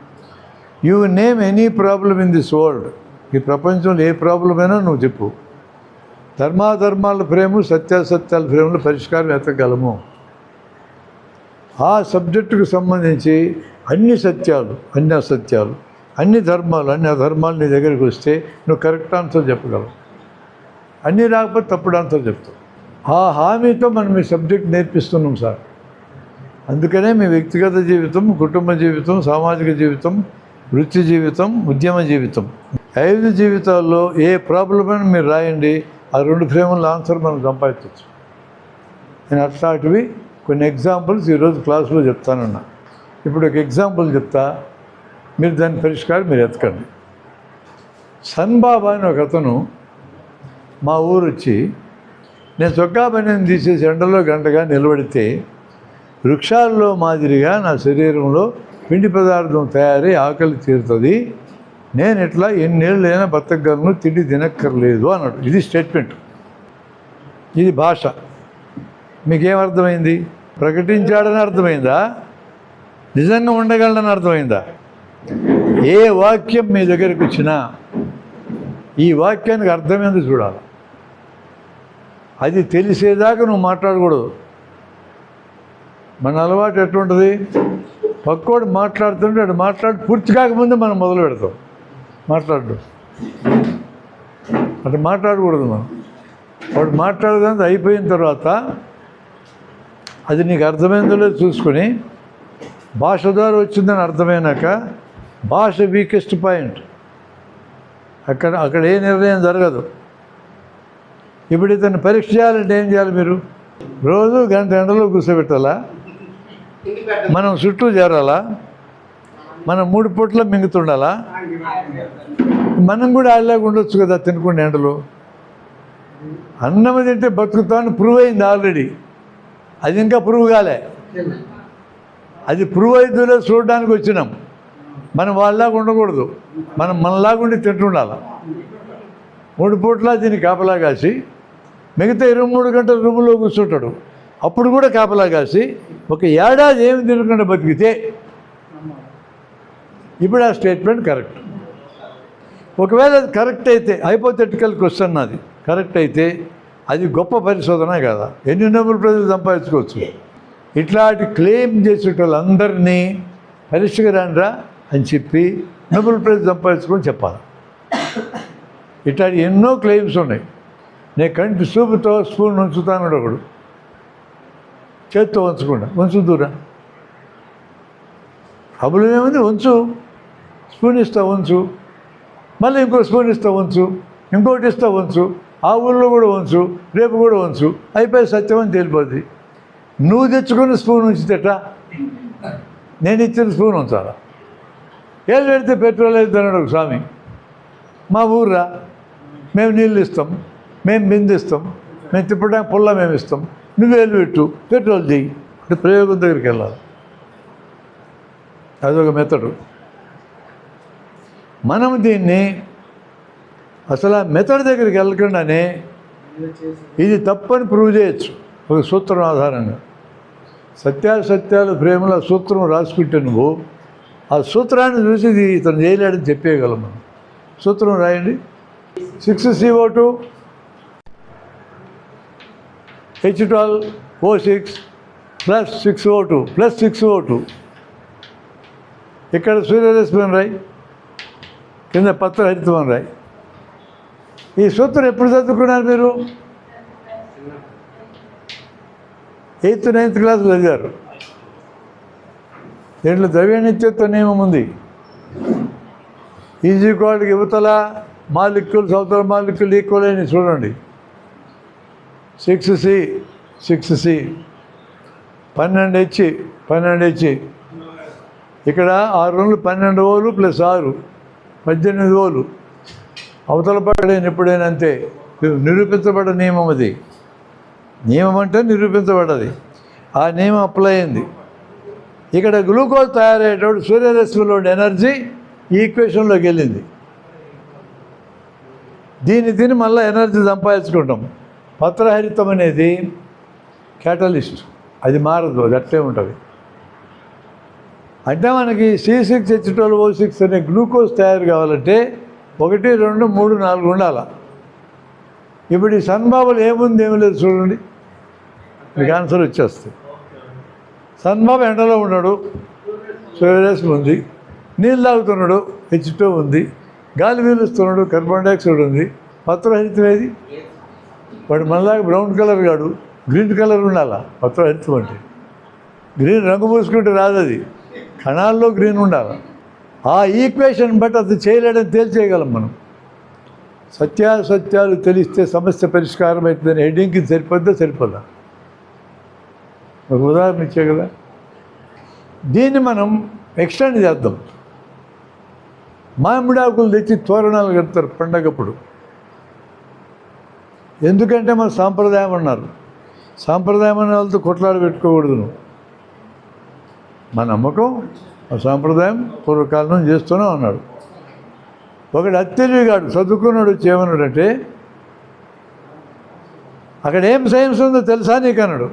You name any problem in this world. ఈ ప్రపంచంలో ఏ ప్రాబ్లం అయినా నువ్వు చెప్పు. ధర్మాధర్మాల ఫ్రేము, సత్యాసత్యాల ఫ్రేములు పరిష్కారం ఎత్తగలము. ఆ సబ్జెక్టుకు సంబంధించి అన్ని సత్యాలు, అన్ని అసత్యాలు, అన్ని ధర్మాలు, అన్ని అధర్మాలు నీ దగ్గరికి వస్తే నువ్వు కరెక్ట్ ఆన్సర్ చెప్పగలవు. అన్నీ రాకపోతే తప్పుడు ఆన్సర్ చెప్తావు. ఆ హామీతో మనం ఈ సబ్జెక్ట్ నేర్పిస్తున్నాం సార్. అందుకనే మీ వ్యక్తిగత జీవితం, కుటుంబ జీవితం, సామాజిక జీవితం, వృత్తి జీవితం, ఉద్యమ జీవితం, 5 జీవితాల్లో ఏ ప్రాబ్లం అయినా మీరు రాయండి. ఆ 2 ఫ్రేముల ఆన్సర్ మనం సంపాదించవచ్చు. నేను అట్లాంటివి కొన్ని ఎగ్జాంపుల్స్ ఈరోజు క్లాసులో చెప్తానన్నా. ఇప్పుడు ఒక ఎగ్జాంపుల్ చెప్తా, మీరు దాని పరిష్కారం మీరు ఎతకండి. సన్బాబా అని ఒక అతను మా ఊరు వచ్చి, నేను చొక్కా పనిని తీసేసి ఎండలో గంటగా నిలబడితే వృక్షాల్లో మాదిరిగా నా శరీరంలో పిండి పదార్థం తయారై ఆకలి తీరుతుంది, నేను ఇట్లా ఎన్నేళ్ళైనా బతకగలను, తిండి తినక్కర్లేదు అన్నాడు. ఇది స్టేట్మెంట్, ఇది భాష. మీకేమర్థమైంది? ప్రకటించాడని అర్థమైందా? నిజంగా ఉండగలడని అర్థమైందా? ఏ వాక్యం మీ దగ్గరికి వచ్చినా ఈ వాక్యానికి అర్థమైంది చూడాలి. అది తెలిసేదాకా నువ్వు మాట్లాడకూడదు. మన అలవాటు ఎట్లుంటుంది? పక్కోడు మాట్లాడుతుంటే వాడు మాట్లాడి పూర్తి కాకముందే మనం మొదలు పెడతాం మాట్లాడడం. అటు మాట్లాడకూడదు మనం. వాడు మాట్లాడేదంతా అయిపోయిన తర్వాత అది నీకు అర్థమైందో లేదో చూసుకొని, భాష ద్వారా వచ్చిందని అర్థమైనాక భాష వీకెస్ట్ పాయింట్. అక్కడ ఏ నిర్ణయం జరగదు. ఇప్పుడు ఇతను పరీక్ష చేయాలంటే ఏం చేయాలి? మీరు రోజు గంట ఎండలో కూర్చోబెట్టాలా? మనం చుట్టూ చేరాలా? మనం 3 పూట్ల మింగుతుండాలా? మనం కూడా ఆడలేక ఉండొచ్చు కదా తినకుండా ఎండలో. అన్నం తింటే బతుకుతామని ప్రూవ్ అయింది ఆల్రెడీ. అది ఇంకా ప్రూవ్ కాలే. అది ప్రూవ్ అయిద్దో చూడడానికి వచ్చినాం. మనం వాళ్ళలాగా ఉండకూడదు, మనం మనలాగా ఉండి తింటుండాలి. 3 పూట్ల దీన్ని కాపలా కాసి మిగతా 23 గంటల రూములో కూర్చుంటాడు. అప్పుడు కూడా కాపలా కాసి ఒక ఏడాది ఏమి తినకుండా బతికితే ఇప్పుడు ఆ స్టేట్మెంట్ కరెక్ట్. ఒకవేళ అది కరెక్ట్ అయితే, హైపోథెటికల్ క్వశ్చన్ అది కరెక్ట్ అయితే అది గొప్ప పరిశోధన కదా. ఎన్ని నోబెల్ ప్రైజులు సంపాదించుకోవచ్చు. ఇట్లాంటి క్లెయిమ్ చేసే వాళ్ళందరినీ పరిష్కరంరా అని చెప్పి నోబెల్ ప్రైజ్ సంపాదించుకొని చెప్పాలి. ఇట్లాంటి ఎన్నో క్లెయిమ్స్ ఉన్నాయి. నేను కంటి చూపుతో స్పూన్ ఉంచుతాను ఒకడు, చేత్తో ఉంచకుండా ఉంచుతురా. అబులు ఏముంది? ఉంచు. స్పూన్ ఇస్తా ఉంచు, మళ్ళీ ఇంకో స్పూన్ ఇస్తా ఉంచు, ఇంకోటి ఇస్తా ఉంచు, ఆ ఊళ్ళో కూడా ఉంచు, రేపు కూడా ఉంచు, అయిపోయి సత్యం అని తేలిపోద్ది. నువ్వు తెచ్చుకున్న స్పూన్ ఉంచితేట నేను ఇచ్చిన స్పూన్ ఉంచాలా? ఏళ్ళు పెడితే పెట్రోల్ అయితే అన్నాడు ఒక స్వామి. మా ఊర్రా, మేము నీళ్ళు ఇస్తాం, మేము బిందిస్తాం, మేము తిప్పడానికి పుల్ల మేము ఇస్తాం, నువ్వు ఏళ్ళు పెట్టు, పెట్రోల్ చేయి అంటే ప్రయోగం దగ్గరికి వెళ్ళాలి. అదొక మెథడు. మనం దీన్ని అసలు ఆ మెథడ్ దగ్గరికి వెళ్ళకుండానే ఇది తప్పని ప్రూవ్ చేయొచ్చు ఒక సూత్రం ఆధారంగా. సత్యాసత్యాలు ప్రేమల సూత్రం రాసుకుంటే నువ్వు ఆ సూత్రాన్ని చూసి ఇది ఇతను చేయలేడని చెప్పేయగలం మనం. సూత్రం రాయండి. 6CO2 H12O6 + 6O2 + 6O2. ఇక్కడ సూర్యరశ్మి రాయి, కింద పత్ర హరితం రాయి. ఈ సూత్రం ఎప్పుడు చదువుకున్నారు మీరు? 8th 9th క్లాసులో చదివారు. దీంట్లో ద్రవ్యనిత్యత్వ నియమం ఉంది. ఈజీక్వాల్కి యువతల మాలిక్యూల్స్ అవతల మాలిక్యూల్ ఈక్వల్ అని చూడండి. 6C 12H ఇక్కడ 6 రూములు 12 ఓలు ప్లస్ 6 18 ఓలు అవతల పడేది ఎప్పుడైనా అంతే. నిరూపించబడ్డ నియమం అది. నియమం అంటే నిరూపించబడ్డది. ఆ నియమం అప్లై అయింది. ఇక్కడ గ్లూకోజ్ తయారయ్యేటప్పుడు సూర్యరశ్మిలో ఎనర్జీ ఈ ఈక్వేషన్లోకి వెళ్ళింది. దీన్ని తిని మళ్ళీ ఎనర్జీ సంపాదించుకుంటాం. పత్రహరితం అనేది క్యాటలిస్ట్, అది మారదు, అది అట్లే ఉంటుంది. అంటే మనకి C6H12O6 అనే గ్లూకోజ్ తయారు కావాలంటే 1 2 3 4 ఉండాలి. ఇప్పుడు ఈ సన్బాబులు ఏముంది ఏమి లేదు చూడండి, మీకు ఆన్సర్ వచ్చేస్తుంది. సన్బాబు ఎండలో ఉన్నాడు, సూర్యరశ్మి ఉంది, నీళ్ళు తాగుతున్నాడు, H2 ఉంది, గాలి పీలుస్తున్నాడు, కార్బన్ డైఆక్సైడ్ ఉంది. పత్రహరితం ఏది? వాడు మనలాగా బ్రౌన్ కలర్ కాడు, గ్రీన్ కలర్ ఉండాలా పత్రహరితం అంటే. గ్రీన్ రంగు పూసుకుంటే రాదు, అది కణాల్లో గ్రీన్ ఉండాలి. ఆ ఈక్వేషన్ బట్టి అది చేయలేడని తేల్చేయగలం మనం. సత్యాలు తెలిస్తే సమస్య పరిష్కారం అవుతుందని హెడ్డింగ్కి సరిపోదా? ఒక ఉదాహరణ ఇచ్చే కదా. దీన్ని మనం ఎక్స్టెండ్ చేద్దాం. మామిడాకులు తెచ్చి తోరణాలు కడతారు పండగప్పుడు. ఎందుకంటే మన సాంప్రదాయం అన్నారు. సాంప్రదాయం అనే వాళ్ళతో కొట్లాడ పెట్టుకోకూడదు నువ్వు. మా నమ్మకం, ఆ సాంప్రదాయం పూర్వకాలం నుంచి చేస్తూనే ఉన్నాడు. ఒకడు అత్యధికాడు చదువుకున్నాడు వచ్చి ఏమన్నాడంటే, అక్కడ ఏం సైన్స్ ఉందో తెలుసా నీకు అన్నాడు.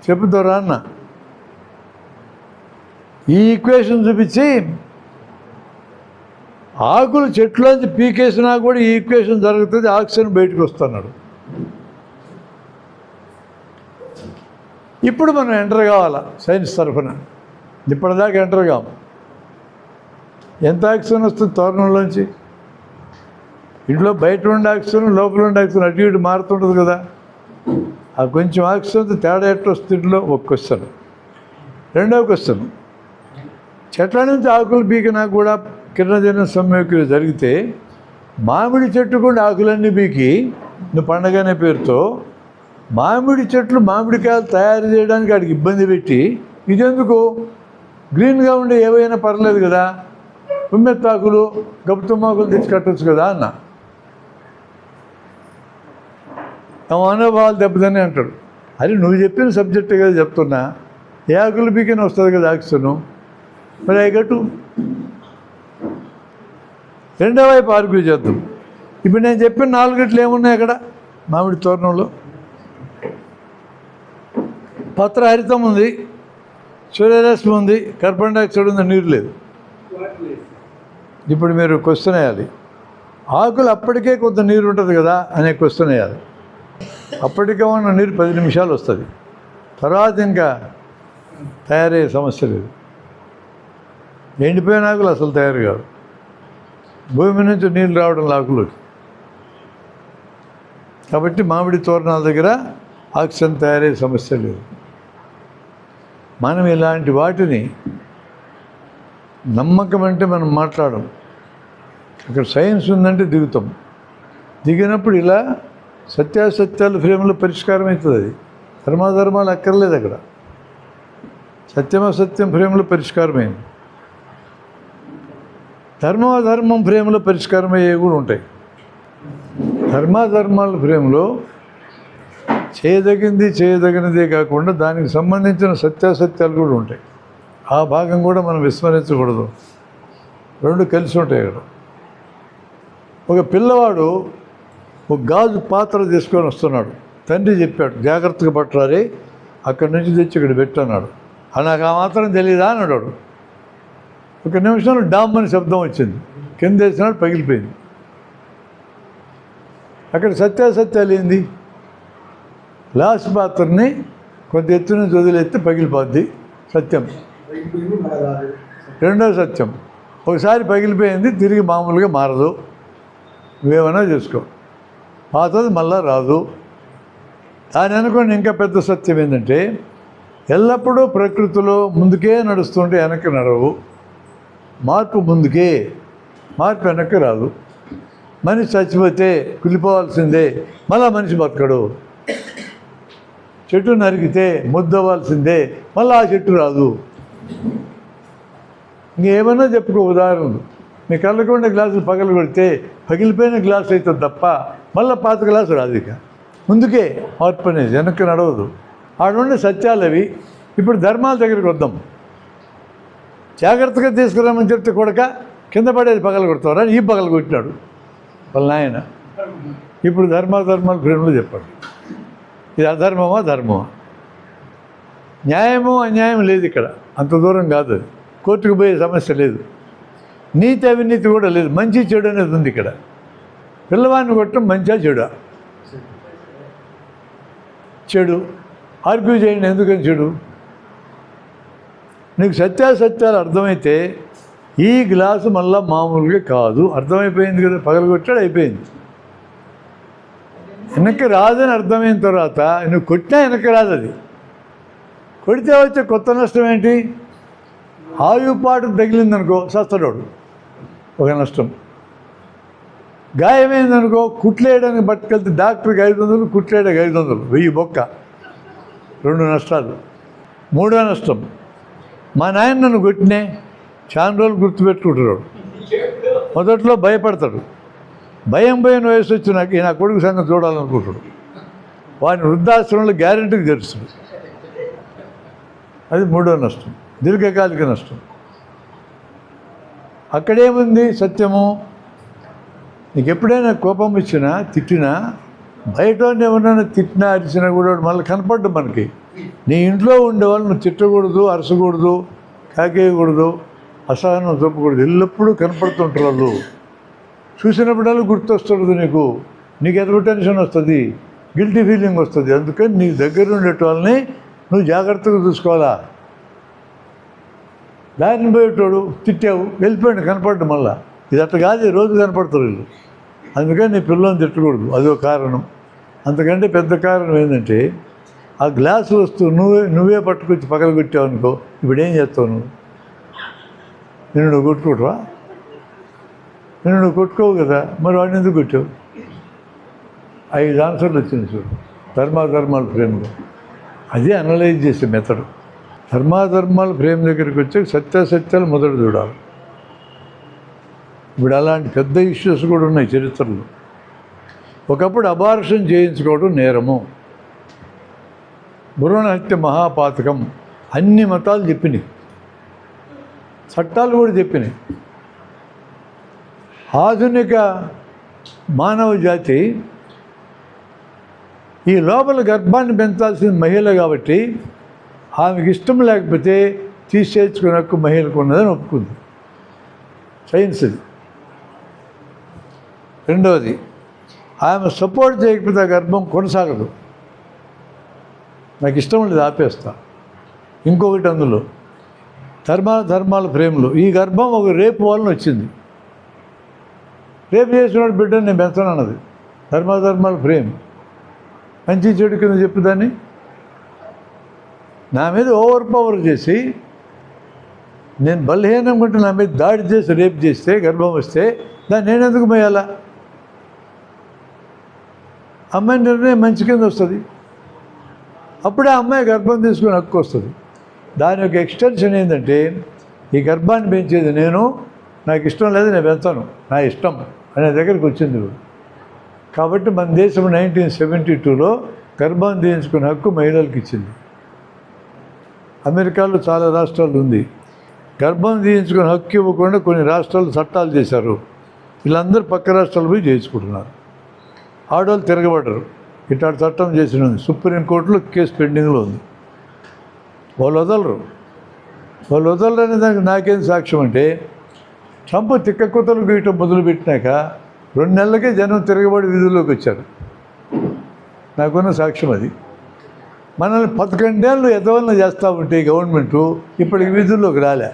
చెప్పుతారా అన్న. ఈ ఈక్వేషన్ చూపించి ఆకులు చెట్లోంచి పీకేసినా కూడా ఈ ఈక్వేషన్ జరుగుతుంది, ఆక్సిజన్ బయటకు వస్తున్నాడు. ఇప్పుడు మనం ఎంటర్ కావాలా సైన్స్ తరఫున. ఇప్పటిదాకా ఎంటర్ కాము. ఎంత ఆక్సిజన్ వస్తుంది తోరణంలోంచి? ఇంట్లో బయట ఉండే ఆక్సిజన్ లోపల ఉండే ఆక్సిజన్ అటు ఇటు మారుతుంటుంది కదా. ఆ కొంచెం ఆక్సిజన్ తేడా ఎట్లా వస్తుంది ఇంట్లో? ఒక క్వశ్చన్. రెండవ క్వశ్చన్, చెట్ల నుంచి ఆకులు పీకినా కూడా కిరణజన్య సంయోగం జరిగితే మామిడి చెట్టు కూడా ఆకులన్నీ పీకి నువ్వు పండగ అనే పేరుతో మామిడి చెట్లు మామిడికాయలు తయారు చేయడానికి వాడికి ఇబ్బంది పెట్టి, ఇదెందుకు? గ్రీన్గా ఉండే ఏవైనా పర్లేదు కదా, ఉమ్మెత్తాకులు గబుతుమ్మాకులు తెచ్చి కట్టచ్చు కదా అన్న. మనోభావాలు దెబ్బతని అంటాడు. అది నువ్వు చెప్పిన సబ్జెక్టే కదా చెప్తున్నా. ఏ ఆకులు పీకిన వస్తుంది కదా ఆక్సిజను, మరి అవి కట్టు. రెండో వైపు ఆర్గ్యూ చేద్దాం. ఇప్పుడు నేను చెప్పిన 4 గంటలు ఏమున్నాయి అక్కడ మామిడి తోరణంలో? పత్రహరితం ఉంది, సూర్యరశ్మి ఉంది, కార్బన్ డైఆక్సైడ్ ఉంది, నీరు లేదు. ఇప్పుడు మీరు క్వశ్చన్ వేయాలి, ఆకులు అప్పటికే కొంత నీరు ఉంటుంది కదా అనే క్వశ్చన్ వేయాలి. అప్పటికే ఉన్న నీరు 10 నిమిషాలు వస్తుంది, తర్వాత ఇంకా తయారయ్యే సమస్య లేదు. ఎండిపోయిన ఆకులు అసలు తయారు కాదు. భూమి నుంచి నీళ్ళు రావడం ఆకులోకి. కాబట్టి మామిడి తోరణాల దగ్గర ఆక్సిజన్ తయారయ్యే సమస్య లేదు. మనం ఇలాంటి వాటిని నమ్మకం అంటే మనం మాట్లాడం. అక్కడ సైన్స్ ఉందంటే దిగుతాం. దిగినప్పుడు ఇలా సత్యాసత్యాలు ఫ్రేమ్లో పరిష్కారం అవుతుంది. అది ధర్మాధర్మాలు అక్కర్లేదు. అక్కడ సత్యమసత్యం ఫ్రేమ్లో పరిష్కారమైంది. ధర్మాధర్మం ఫ్రేమ్లో పరిష్కారం అయ్యేవి కూడా ఉంటాయి. ధర్మాధర్మాల ఫ్రేమ్లో చేయదగినదే కాకుండా దానికి సంబంధించిన సత్యాసత్యాలు కూడా ఉంటాయి. ఆ భాగం కూడా మనం విస్మరించకూడదు. రెండు కలిసి ఉంటాయి అక్కడ. ఒక పిల్లవాడు ఒక గాజు పాత్ర తీసుకొని వస్తున్నాడు. తండ్రి చెప్పాడు, జాగ్రత్తగా పట్టరాలి, అక్కడి నుంచి తెచ్చి ఇక్కడ పెట్టన్నాడు. నాకు ఆ మాత్రం తెలియదా అన్నాడు. ఒక నిమిషంలో డామ్ అని శబ్దం వచ్చింది, కింద వేసినాడు, పగిలిపోయింది. అక్కడ సత్యాసత్యాలు ఏంది? గ్లాస్ పాత్రని కొంత ఎత్తు నుంచి వదిలేస్తే పగిలిపోద్ది, సత్యం. రెండో సత్యం, ఒకసారి పగిలిపోయింది, తిరిగి మామూలుగా మారదు, నువ్వేమైనా చేసుకో, పాతది మళ్ళా రాదు. దాని అనుకోండి. ఇంకా పెద్ద సత్యం ఏంటంటే, ఎల్లప్పుడూ ప్రకృతిలో ముందుకే నడుస్తుంటే వెనక్కి నడవు. మార్పు ముందుకే, మార్పు వెనక్కి రాదు. మనిషి చచ్చిపోతే కులిపోవాల్సిందే, మళ్ళా మనిషి బతకడు. చెట్టు నరికితే ముద్దవ్వాల్సిందే, మళ్ళీ ఆ చెట్టు రాదు. ఇంకేమన్నా చెప్పుకో ఉదాహరణలు. మీ కళ్ళకుండా గ్లాసులు పగలు కొడితే పగిలిపోయిన గ్లాస్ అవుతుంది తప్ప మళ్ళీ పాత గ్లాసు రాదు. ఇక ముందుకే మార్పు అనేది, వెనక్కి నడవదు. ఆడుండే సత్యాలు అవి. ఇప్పుడు ధర్మాల దగ్గరికి వద్దాం. జాగ్రత్తగా తీసుకురామని చెప్తే కొడక కింద పడేది పగలు కొడతారా, ఈ పగలు కొట్టినాడు వాళ్ళ నాయన. ఇప్పుడు ధర్మాల ప్రేమలో చెప్పాడు. ఇది అధర్మమా ధర్మమా? న్యాయమో అన్యాయం లేదు ఇక్కడ, అంత దూరం కాదు. అది కోర్టుకు పోయే సమస్య లేదు. నీతి అవినీతి కూడా లేదు. మంచి చెడు అనేది ఉంది ఇక్కడ. పిల్లవాడిని కొట్టడం మంచిగా చెడా? చెడు. ఆర్గ్యూ చేయండి, ఎందుకని చెడు? నీకు సత్యాలు అర్థమైతే ఈ గ్లాసు మళ్ళా మామూలుగా కాదు, అర్థమైపోయింది కదా. పగలగొట్టాడు, అయిపోయింది. వెనక్కి రాదని అర్థమైన తర్వాత నువ్వు కొట్టినా వెనక్కి రాదు. అది కొడితే వచ్చే కొత్త నష్టం ఏంటి? ఆయుపాటు తగిలిందనుకో సస్తడోడు, ఒక నష్టం. గాయమైందనుకో కుట్లేయడానికి పట్టుకెళ్తే డాక్టర్కి 500, కుట్లేయడానికి 500, 1000 బొక్క. 2 నష్టాలు. 3వ నష్టం, మా నాయన నన్ను కొట్టినే చాలా రోజులు గుర్తుపెట్టుకుంటున్నాడు. మొదట్లో భయపడతాడు. భయం పోయిన వయసు వచ్చి నాకు నా కొడుకు సంగతి చూడాలనుకుంటాడు. వాడిని వృద్ధాశ్రమంలో గ్యారెంటీకి తెరుస్తాడు. అది 3వ నష్టం, దీర్ఘకాలిక నష్టం. అక్కడేముంది సత్యము? నీకు ఎప్పుడైనా కోపం ఇచ్చినా తిట్టినా, బయట ఎవరైనా తిట్టినా అరిచినా కూడా మళ్ళీ కనపడ్డు మనకి. నీ ఇంట్లో ఉండేవాళ్ళు నువ్వు తిట్టకూడదు, అరచకూడదు, కాకేయకూడదు, అసహనం చూపకూడదు. ఎల్లప్పుడూ కనపడుతుంటారు వాళ్ళు. చూసినప్పుడల్లా గుర్తొస్తుంది నీకు. నీకు ఎదురు టెన్షన్ వస్తుంది, గిల్టీ ఫీలింగ్ వస్తుంది. అందుకని నీ దగ్గర ఉండేట వాళ్ళని నువ్వు జాగ్రత్తగా చూసుకోవాలా. దారిని పోయేటోడు తిట్టావు, వెళ్ళిపోయాడు, కనపడ్డు మళ్ళా. ఇది అట్లా కాదు, రోజు కనపడతారు వీళ్ళు. అందుకని నీ పిల్లల్ని తిట్టకూడదు, అదో కారణం. అంతకంటే పెద్ద కారణం ఏంటంటే ఆ గ్లాసు వస్తువు నువ్వే పట్టుకొచ్చి పక్కన కొట్టావు అనుకో, ఇప్పుడు ఏం చేస్తావు నువ్వు? నువ్వు కొట్టుకోవటవా? నువ్వు కొట్టుకోవు కదా, మరి వాడిని ఎందుకు కొట్టావు? 5 ఆన్సర్లు వచ్చింది చూడు ధర్మాల ప్రేమలో. అదే అనలైజ్ చేసే మెథడ్. ధర్మాల ప్రేమ దగ్గరికి వచ్చి సత్యాలు మొదట చూడాలి. ఇప్పుడు అలాంటి పెద్ద ఇష్యూస్ కూడా ఉన్నాయి చరిత్రలో. ఒకప్పుడు అబార్షన్ చేయించుకోవడం నేరము, భ్రూణ హత్య మహాపాతకం. అన్ని మతాలు చెప్పినాయి, చట్టాలు కూడా చెప్పినాయి. ఆధునిక మానవ జాతి ఈ లోపల గర్భాన్ని పెంచాల్సిన మహిళ కాబట్టి ఆమెకి ఇష్టం లేకపోతే తీసేసుకునే హక్కు మహిళకు ఉన్నదని ఒప్పుకుంది సైన్స్. ఇది. రెండవది, ఆమె సపోర్ట్ చేయకపోతే ఆ గర్భం కొనసాగదు. నాకు ఇష్టం లేదు, ఆపేస్తా. ఇంకొకటి అందులో ధర్మాల ప్రేమలో ఈ గర్భం ఒక రేపు వలన వచ్చింది. రేపు చేసినాడు బిడ్డను నేను పెంచను అన్నది ధర్మాల ప్రేమ. మంచి చెడు కింద చెప్పుదాన్ని నా మీద ఓవర్ పవర్ చేసి, నేను బలహీనంగా ఉంటే నా మీద దాడి చేసి రేపు చేస్తే గర్భం వస్తే దాన్ని నేను ఎందుకు మోయాలా? అమ్మాయి నిర్ణయం మంచి కింద వస్తుంది. అప్పుడే అమ్మాయి గర్భం తీసుకుని హక్కు వస్తుంది. దాని యొక్క ఎక్స్టెన్షన్ ఏంటంటే ఈ గర్భాన్ని పెంచేది నేను, నాకు ఇష్టం లేదు, నేను పెంచాను, నా ఇష్టం అనే దగ్గరికి వచ్చింది. కాబట్టి మన దేశం 1972లో గర్భం తీయించుకునే హక్కు మహిళలకు ఇచ్చింది. అమెరికాలో చాలా రాష్ట్రాలు ఉంది. గర్భం తీయించుకునే హక్కు ఇవ్వకుండా కొన్ని రాష్ట్రాలు చట్టాలు చేశారు. వీళ్ళందరూ పక్క రాష్ట్రాలు పోయి చేయించుకుంటున్నారు. ఆడవాళ్ళు తిరగబడ్డరు. ఇట్లాంటి చట్టం చేసినది సుప్రీంకోర్టులో కేసు పెండింగ్లో ఉంది. వాళ్ళు వదలరు అనే దానికి నాకేం సాక్ష్యం అంటే ట్రంప్ తిక్కకుతలు గీయటం మొదలుపెట్టినాక 2 నెలలకే జనం తిరగబడి వీధుల్లోకి వచ్చారు. నాకున్న సాక్ష్యం అది. మనల్ని 11 ఏళ్ళు ఎదవలన చేస్తూ ఉంటే గవర్నమెంటు ఇప్పటికి వీధుల్లోకి రాలే.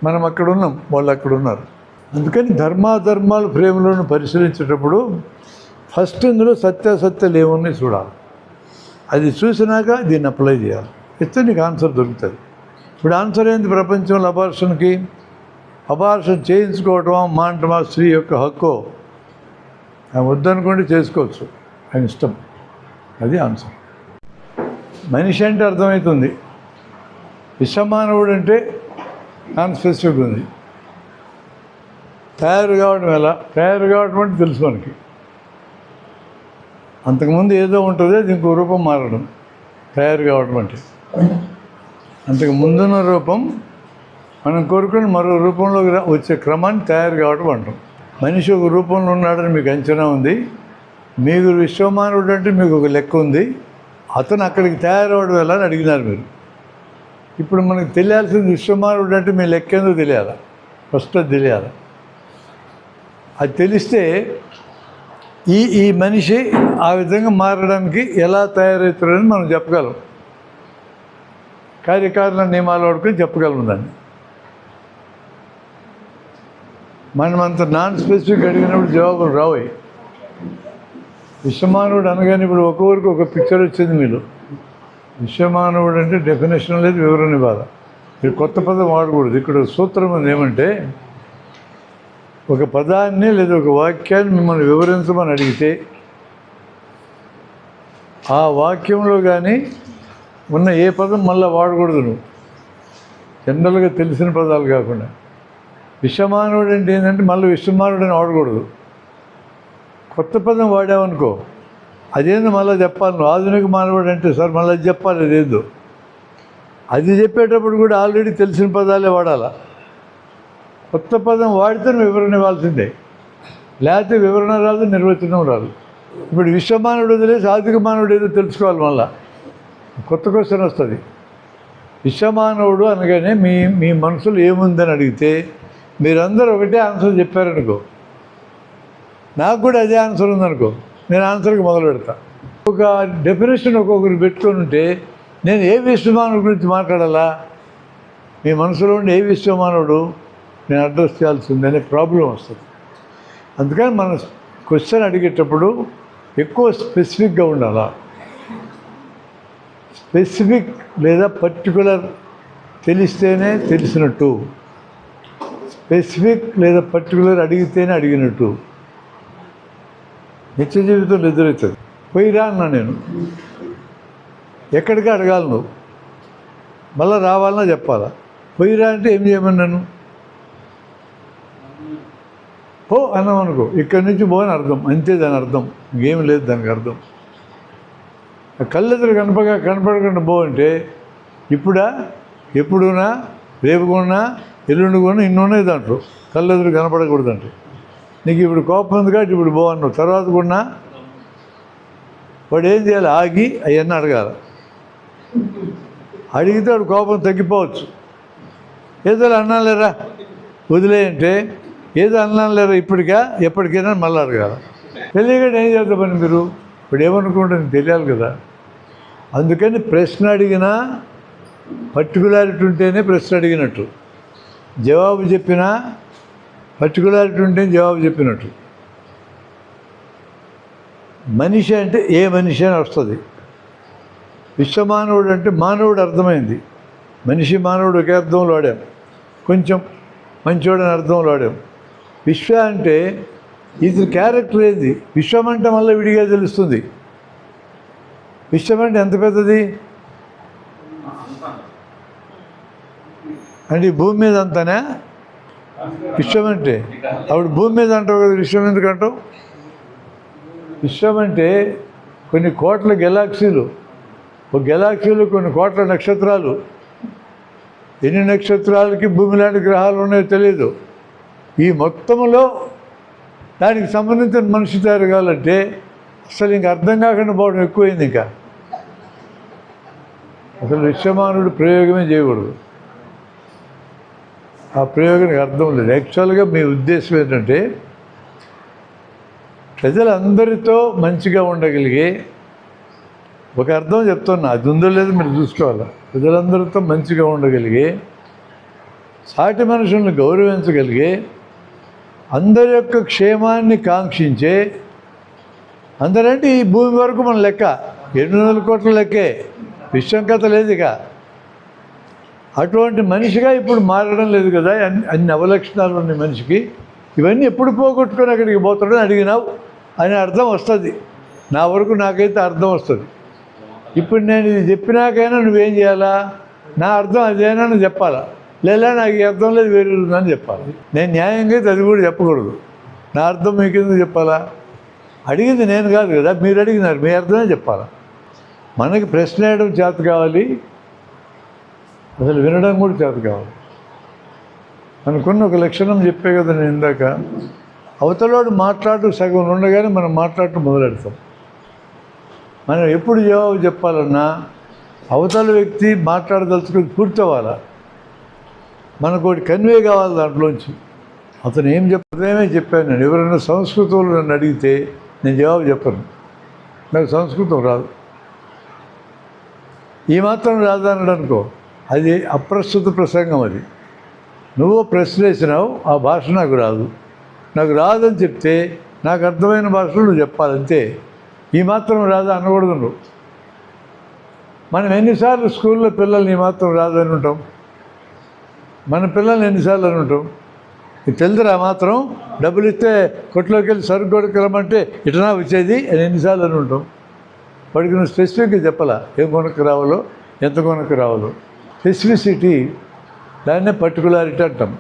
మనం అక్కడ ఉన్నాం, వాళ్ళు అక్కడ ఉన్నారు. అందుకని ధర్మాల ప్రేమలను పరిశీలించేటప్పుడు ఫస్ట్ ఇందులో సత్యాసత్యాలు ఏమున్నాయి చూడాలి. అది చూసినాక దీన్ని అప్లై చేయాలి. ఇస్తే నీకు ఆన్సర్ దొరుకుతుంది. ఇప్పుడు ఆన్సర్ ఏంటి ప్రపంచంలో అబార్షన్కి? అబార్షన్ చేయించుకోవటం మాంటమా స్త్రీ యొక్క హక్కు. ఆయన వద్దనుకోండి చేసుకోవచ్చు, ఆయన ఇష్టం. అది ఆన్సర్. మనిషి అంటే అర్థమవుతుంది. విషమానవుడు అంటే నాన్ స్పెసిఫిక్ ఉంది. తయారు కావడం ఎలా? తయారు కావడం అంటే తెలుసు మనకి. అంతకుముందు ఏదో ఉంటుంది, అది ఇంకో రూపం మారడం తయారు కావడం అంటే. అంతకు ముందున్న రూపం మనం కోరుకుని మరో రూపంలోకి వచ్చే క్రమాన్ని తయారు కావడం అంటాం. మనిషి ఒక రూపంలో ఉన్నాడని మీకు అంచనా ఉంది. మీకు విశ్వమానవుడు అంటే మీకు ఒక లెక్క ఉంది. అతను అక్కడికి తయారవడం ఎలా అని అడిగినారు మీరు. ఇప్పుడు మనకు తెలియాల్సింది విశ్వమానవుడు అంటే మీ లెక్క ఏందో తెలియాలి. ఫస్ట్ అది తెలియాలి. అది తెలిస్తే ఈ మనిషి ఆ విధంగా మారడానికి ఎలా తయారవుతారని మనం చెప్పగలం. కార్యకారణ నియమాలు వాడుకొని చెప్పగలం దాన్ని. మనం అంత నాన్ స్పెసిఫిక్ అడిగినప్పుడు జవాబులు రావాయి. విశ్వమానవుడు అనగానే ఇప్పుడు ఒక్కొక్కరికి ఒక పిక్చర్ వచ్చింది మీలో. విశ్వమానవుడు అంటే డెఫినేషన్ లేదు, వివరణ ఇవ్వాలి. మీరు కొత్త పదం వాడకూడదు. ఇక్కడ సూత్రం ఉంది ఏమంటే, ఒక పదాన్ని లేదా ఒక వాక్యాన్ని మిమ్మల్ని వివరించమని అడిగితే ఆ వాక్యంలో కానీ ఉన్న ఏ పదం మళ్ళీ వాడకూడదు. నువ్వు జనరల్గా తెలిసిన పదాలు కాకుండా. విశ్వమానవుడు అంటే ఏంటంటే మళ్ళీ విశ్వమానవుడు అని వాడకూడదు. కొత్త పదం వాడామనుకో, అదేందో మళ్ళీ చెప్పాలి. నువ్వు ఆధునిక మానవుడు అంటే సార్ మళ్ళీ అది చెప్పాలి, అదేందో. అది చెప్పేటప్పుడు కూడా ఆల్రెడీ తెలిసిన పదాలే వాడాలా. కొత్త పదం వాడితే వివరణ ఇవ్వాల్సిందే, లేకపోతే వివరణ రాదు, నిర్వచనం రాదు. ఇప్పుడు విశ్వమానవుడు వదిలేసి ఆధునిక మానవుడు ఏదో తెలుసుకోవాలి. మళ్ళా కొత్త క్వశ్చన్ వస్తుంది. విశ్వమానవుడు అనగానే మీ మనసులో ఏముందని అడిగితే మీరందరూ ఒకటే ఆన్సర్ చెప్పారనుకో, నాకు కూడా అదే ఆన్సర్ ఉందనుకో, నేను ఆన్సర్కి మొదలు పెడతా. ఒక డెఫినేషన్ ఒక్కొక్కరు పెట్టుకొని ఉంటే నేను ఏ విశ్వమానవుడి గురించి మాట్లాడాలా? మీ మనసులో ఉండి ఏ విశ్వమానవుడు నేను అడ్రస్ చేయాల్సింది అనే ప్రాబ్లం వస్తుంది. అందుకని మన క్వశ్చన్ అడిగేటప్పుడు ఎక్కువ స్పెసిఫిక్గా ఉండాలా. స్పెసిఫిక్ లేదా పర్టికులర్ తెలిస్తేనే తెలిసినట్టు, స్పెసిఫిక్ లేదా పర్టికులర్ అడిగితేనే అడిగినట్టు. నిత్య జీవితంలో ఎదురవుతుంది. పోయిరా అన్నా నేను, ఎక్కడికి అడగాలి నువ్వు, మళ్ళీ రావాలన్నా చెప్పాలా. పోయిరా అంటే ఏం చేయమన్నాను? పో అన్నాం అనుకో, ఇక్కడి నుంచి పో అని అర్థం, అంతే దాని అర్థం, ఇంకేం లేదు దానికి అర్థం. కళ్ళెదురు కనపడకుండా పో అంటే ఇప్పుడా, ఎప్పుడునా, రేపు కొన్నా, ఎల్లుండి కొన్నా, ఇన్నున్నాయి దాంట్లో. కళ్ళెదురు కనపడకూడదు అంటే నీకు ఇప్పుడు కోపం ఉంది కాబట్టి ఇప్పుడు పో అన్నావు. తర్వాత కొన్నా వాడు ఏం చేయాలి? ఆగి అవన్నీ అడగాలి. అడిగితే వాడు కోపం తగ్గిపోవచ్చు. ఏదో అన్నాలేరా వదిలేయంటే, ఏదో అన్నాలేరా ఇప్పటికా ఎప్పటికైనా మళ్ళీ అడగాలి. తెలియక ఏం చేద్దామని మీరు ఇప్పుడు ఏమనుకుంటే తెలియాలి కదా. అందుకని ప్రశ్న అడిగినా పర్టికులారిటీ ఉంటేనే ప్రశ్న అడిగినట్టు, జవాబు చెప్పినా పర్టికులారిటీ ఉంటేనే జవాబు చెప్పినట్టు. మనిషి అంటే ఏ మనిషి అని వస్తుంది. విశ్వమానవుడు అంటే మానవుడు అర్థమైంది. మనిషి మానవుడు ఒకే అర్థంలో వాడాం, కొంచెం మంచివాడని అర్థంలో వాడాం. విశ్వ అంటే ఇది క్యారెక్టర్ ఏది? విశ్వం అంటే మళ్ళీ విడిగా తెలుస్తుంది. విశ్వం అంటే ఎంత పెద్దది అంటే ఈ భూమి మీద అంతానే విశ్వం అంటే. అప్పుడు భూమి మీద అంటావు కదా, విశ్వం ఎందుకంటావు? విశ్వం అంటే కొన్ని కోట్ల గెలాక్సీలు, ఒక గెలాక్సీలు కొన్ని కోట్ల నక్షత్రాలు. ఎన్ని నక్షత్రాలకి భూమి లాంటి గ్రహాలు ఉన్నాయో తెలియదు. ఈ మొత్తంలో దానికి సంబంధించిన మనిషి తయారు కావాలంటే అసలు ఇంక అర్థం కాకుండా పోవడం ఎక్కువైంది. ఇంకా అసలు విశ్వమానుడు ప్రయోగమే చేయకూడదు. ఆ ప్రయోగానికి అర్థం లేదు. యాక్చువల్గా మీ ఉద్దేశం ఏంటంటే ప్రజలందరితో మంచిగా ఉండగలిగే ఒక అర్థం చెప్తున్నా, అది ఉందో లేదో మీరు చూసుకోవాలి. ప్రజలందరితో మంచిగా ఉండగలిగే, సాటి మనుషులను గౌరవించగలిగే, అందరి యొక్క క్షేమాన్ని కాంక్షించే, అందరంటే ఈ భూమి వరకు మన లెక్క. 800 కోట్ల లెక్కే, విశ్వం కథ లేదు ఇక. అటువంటి మనిషిగా ఇప్పుడు మారడం లేదు కదా. అన్ని అవలక్షణాలు ఉన్నాయి మనిషికి. ఇవన్నీ ఎప్పుడు పోగొట్టుకొని అక్కడికి పోతాడని అడిగినావు అని అర్థం వస్తుంది. నా వరకు నాకైతే అర్థం వస్తుంది. ఇప్పుడు నేను ఇది చెప్పినాకైనా నువ్వేం చేయాలా? నా అర్థం అదేనా అని చెప్పాలా, లేదా నాకు ఈ అర్థం లేదు వేరే ఉందని చెప్పాలి. నేను న్యాయంగా అయితే అది కూడా చెప్పకూడదు. నా అర్థం మీకు ఎందుకు చెప్పాలా? అడిగింది నేను కాదు కదా, మీరు అడిగినారు, మీ అర్థమే చెప్పాలా. మనకి ప్రశ్న వేయడం చేత కావాలి, అసలు వినడం కూడా చేత కావాలి. అనుకున్న ఒక లక్షణం చెప్పే కదా నేను ఇందాక, అవతలోడు మాట్లాడుతూ సగం ఉండగానే మనం మాట్లాడటం మొదలెడతాం. మనం ఎప్పుడు జవాబు చెప్పాలన్నా అవతల వ్యక్తి మాట్లాడదలుచుకుని పూర్తవ్వాలా, మనకు ఒకటి కన్వే కావాలి దాంట్లోంచి. అతను ఏం చెప్పేమే చెప్పాను నేను. ఎవరైనా సంస్కృతంలో నన్ను అడిగితే నేను జవాబు చెప్పను, నాకు సంస్కృతం రాదు. ఈ మాత్రం రాదన్నాడు అనుకో, అది అప్రస్తుత ప్రసంగం. అది నువ్వు ప్రశ్న వేసినావు, ఆ భాష నాకు రాదు. నాకు రాదని చెప్తే నాకు అర్థమైన భాషలో నువ్వు చెప్పాలంతే. ఈ మాత్రం రాదా అనకూడదు నువ్వు. మనం ఎన్నిసార్లు స్కూల్లో పిల్లల్ని ఈ మాత్రం రాదని ఉంటాం? మన పిల్లల్ని ఎన్నిసార్లు అని ఉంటాం? ఇది తెలుదురా మాత్రం, డబ్బులు ఇస్తే కొట్లోకి వెళ్ళి సరుకు కొనుక్కరమంటే ఇటనా వచ్చేది అని ఎన్నిసార్లు అని ఉంటాం? వాడికి నువ్వు స్పెసిఫిక్గా చెప్పాలా ఏం కొనుక్కు రావాలో, ఎంత కొనుక్కు రావాలో. స్పెసిఫిసిటీ, దాన్నే పర్టికులారిటీ అంటాం.